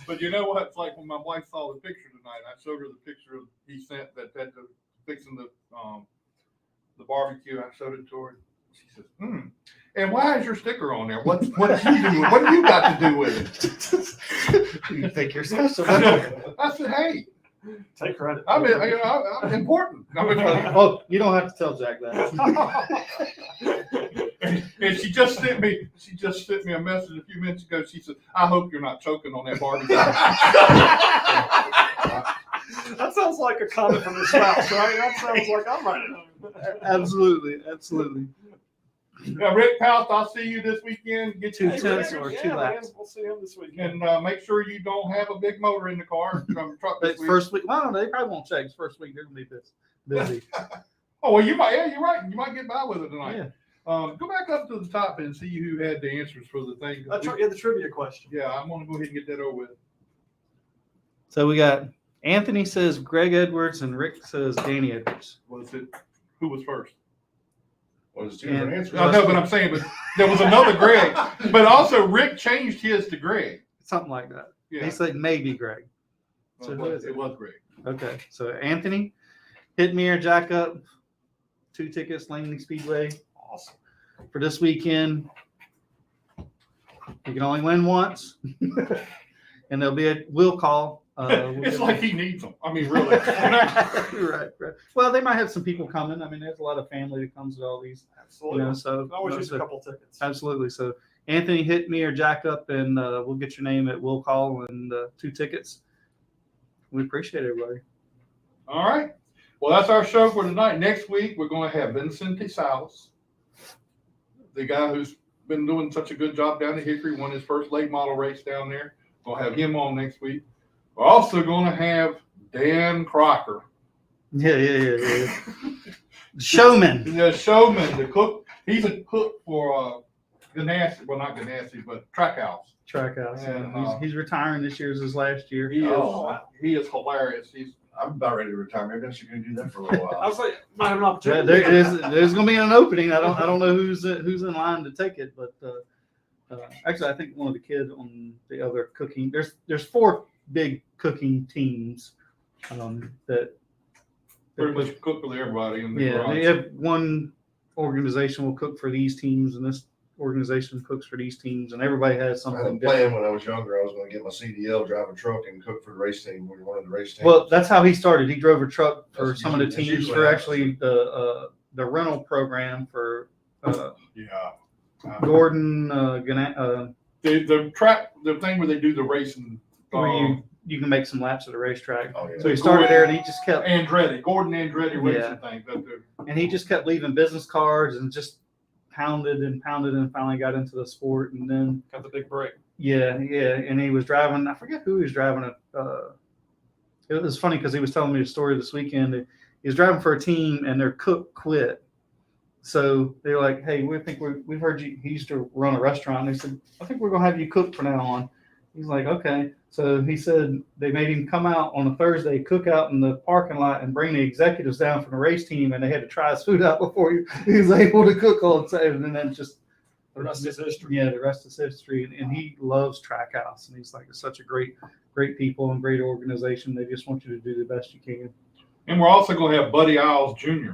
But you know what? It's like when my wife saw the picture tonight. I showed her the picture he sent that fixing the barbecue. I showed it to her. She says, And why is your sticker on there? What did you do? What do you got to do with it? You think you're special. I said, hey, Take credit. I'm important. Oh, you don't have to tell Jack that. And she just sent me a message a few minutes ago. She said, I hope you're not choking on that barbecue. That sounds like a comment from the spouse, right? That sounds like I'm writing. Absolutely. Now, Rick Poust, I'll see you this weekend. Get 2 you tenths or 2 laps. We'll see him this weekend. and make sure you don't have a big motor in the car from the truck this But week. first week, well, they probably won't check. It's first week, they're gonna be busy. Oh, well, you might. Yeah, you're right. You might get by with it tonight. Yeah. Go back up to the top and see who had the answers for the thing. That's right. Yeah, the trivia question. Yeah, I'm gonna go ahead and get that over with. So we got Anthony says Greg Edwards and Rick says Danny Edwards. Was it? Who was first? Well, there's 2 different answers. I know, but I'm saying, but there was another Greg. But also, Rick changed his to Greg. Something like that. Yeah, He said maybe Greg. So it who is it? was Greg. Okay. So Anthony, hit me or jack up. 2 tickets, Langley Speedway. Awesome. For this weekend. You can only win once. And there'll be a will call. It's like he needs them. I mean, really. right. Well, they might have some people coming. I mean, there's a lot of family that comes to all these. Absolutely. So Always use a couple tickets. absolutely. So Anthony, hit me or Jack up, and we'll get your name at will call and 2 tickets. We appreciate everybody. All right. Well, that's our show for tonight. Next week, we're going to have Vincente Salas, the guy who's been doing such a good job down at Hickory, won his first late model race down there. We'll have him on next week. We're also going to have Dan Crocker. Yeah. Showman. The showman, the cook. He's a cook for Ganassi, well, not Ganassi, but Trackhouse. Trackhouse. And, Yeah. He's retiring this year. Is his last year. He Oh, is hilarious. I'm about ready to retire. Maybe I should go do that for a little while. I was like, might have an Yeah, opportunity. there's going to be an opening. I don't know who's in line to take it, but actually, I think one of the kids on the other cooking. There's 4 big cooking teams that Pretty much cook with everybody in the yeah. garage. They have one organization will cook for these teams, and this organization cooks for these teams, and everybody has I had a something plan different. when I was younger. I was going to get my CDL, drive a truck, and cook for the race team. We were one of the race teams. Well, that's how he started. He drove a truck for That's some of the usually- that's teams usually for how actually the rental program for Yeah. Gordon The thing where they do the racing. where you can make some laps at the racetrack. Oh, yeah. So he started there, and he just kept Gordon Andretti Yeah. racing thing. and he just kept leaving business cards and just pounded and finally got into the sport. And then Got the big break. yeah, and he was driving. I forget who he was driving. It was funny because he was telling me a story this weekend. He was driving for a team, and their cook quit. So they're like, "Hey, we've heard you." He used to run a restaurant. They said, "I think we're gonna have you cook from now on." He's like, "Okay." So he said they made him come out on a Thursday, cook out in the parking lot, and bring the executives down from the race team, and they had to try his food out before he was able to cook all the time. And then just The rest is history. yeah, the rest is history. And he loves Trackhouse, and he's like, it's such a great people and great organization. They just want you to do the best you can. And we're also going to have Buddy Isles Jr.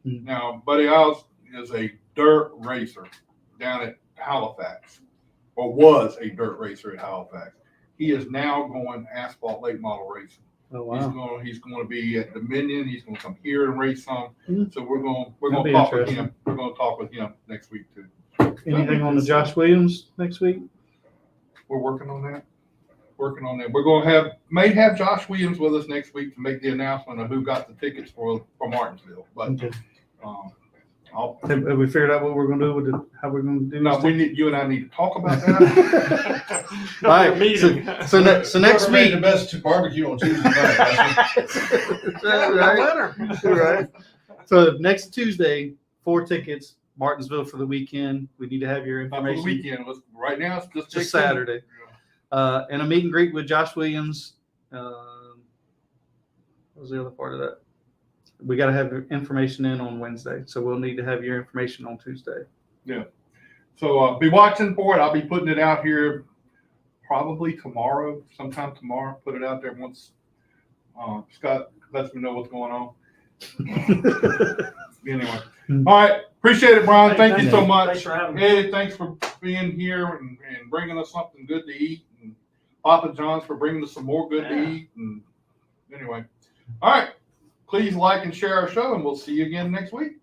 Hmm. Now, Buddy Isles is a dirt racer down at Halifax, or was a dirt racer at Halifax. He is now going asphalt late model racing. Oh He's going to be at Dominion. He's going to come here and race some. Mhm. So we're going That'd to be talk with interesting. him. We're going to talk with him next week too. Anything on the Josh Williams next week? We're working on that. We're going to may have Josh Williams with us next week to make the announcement of who got the tickets for Martinsville. But Okay. I'll Have we figured out what we're going to do with how we're going to do no, this? you and I need to talk about that. All right. Meeting. So next Whoever made week. the best barbecue on Tuesday night. Right. So next Tuesday, 4 tickets, Martinsville for the weekend. We need to have your Not for the information. weekend. Right now, it's just Just Saturday. And a meet and greet with Josh Williams. What was the other part of that? We got to have information in on Wednesday, so we'll need to have your information on Tuesday. So be watching for it. I'll be putting it out here probably tomorrow, sometime tomorrow. Put it out there once Scott lets me know what's going on. Anyway, all right. Appreciate it, Brian. Thank you so much. Thanks for having me. Hey, thanks for being here and bringing us something good to eat. And Papa John's for bringing us some more good to eat. And anyway, all right. Please like and share our show, and we'll see you again next week.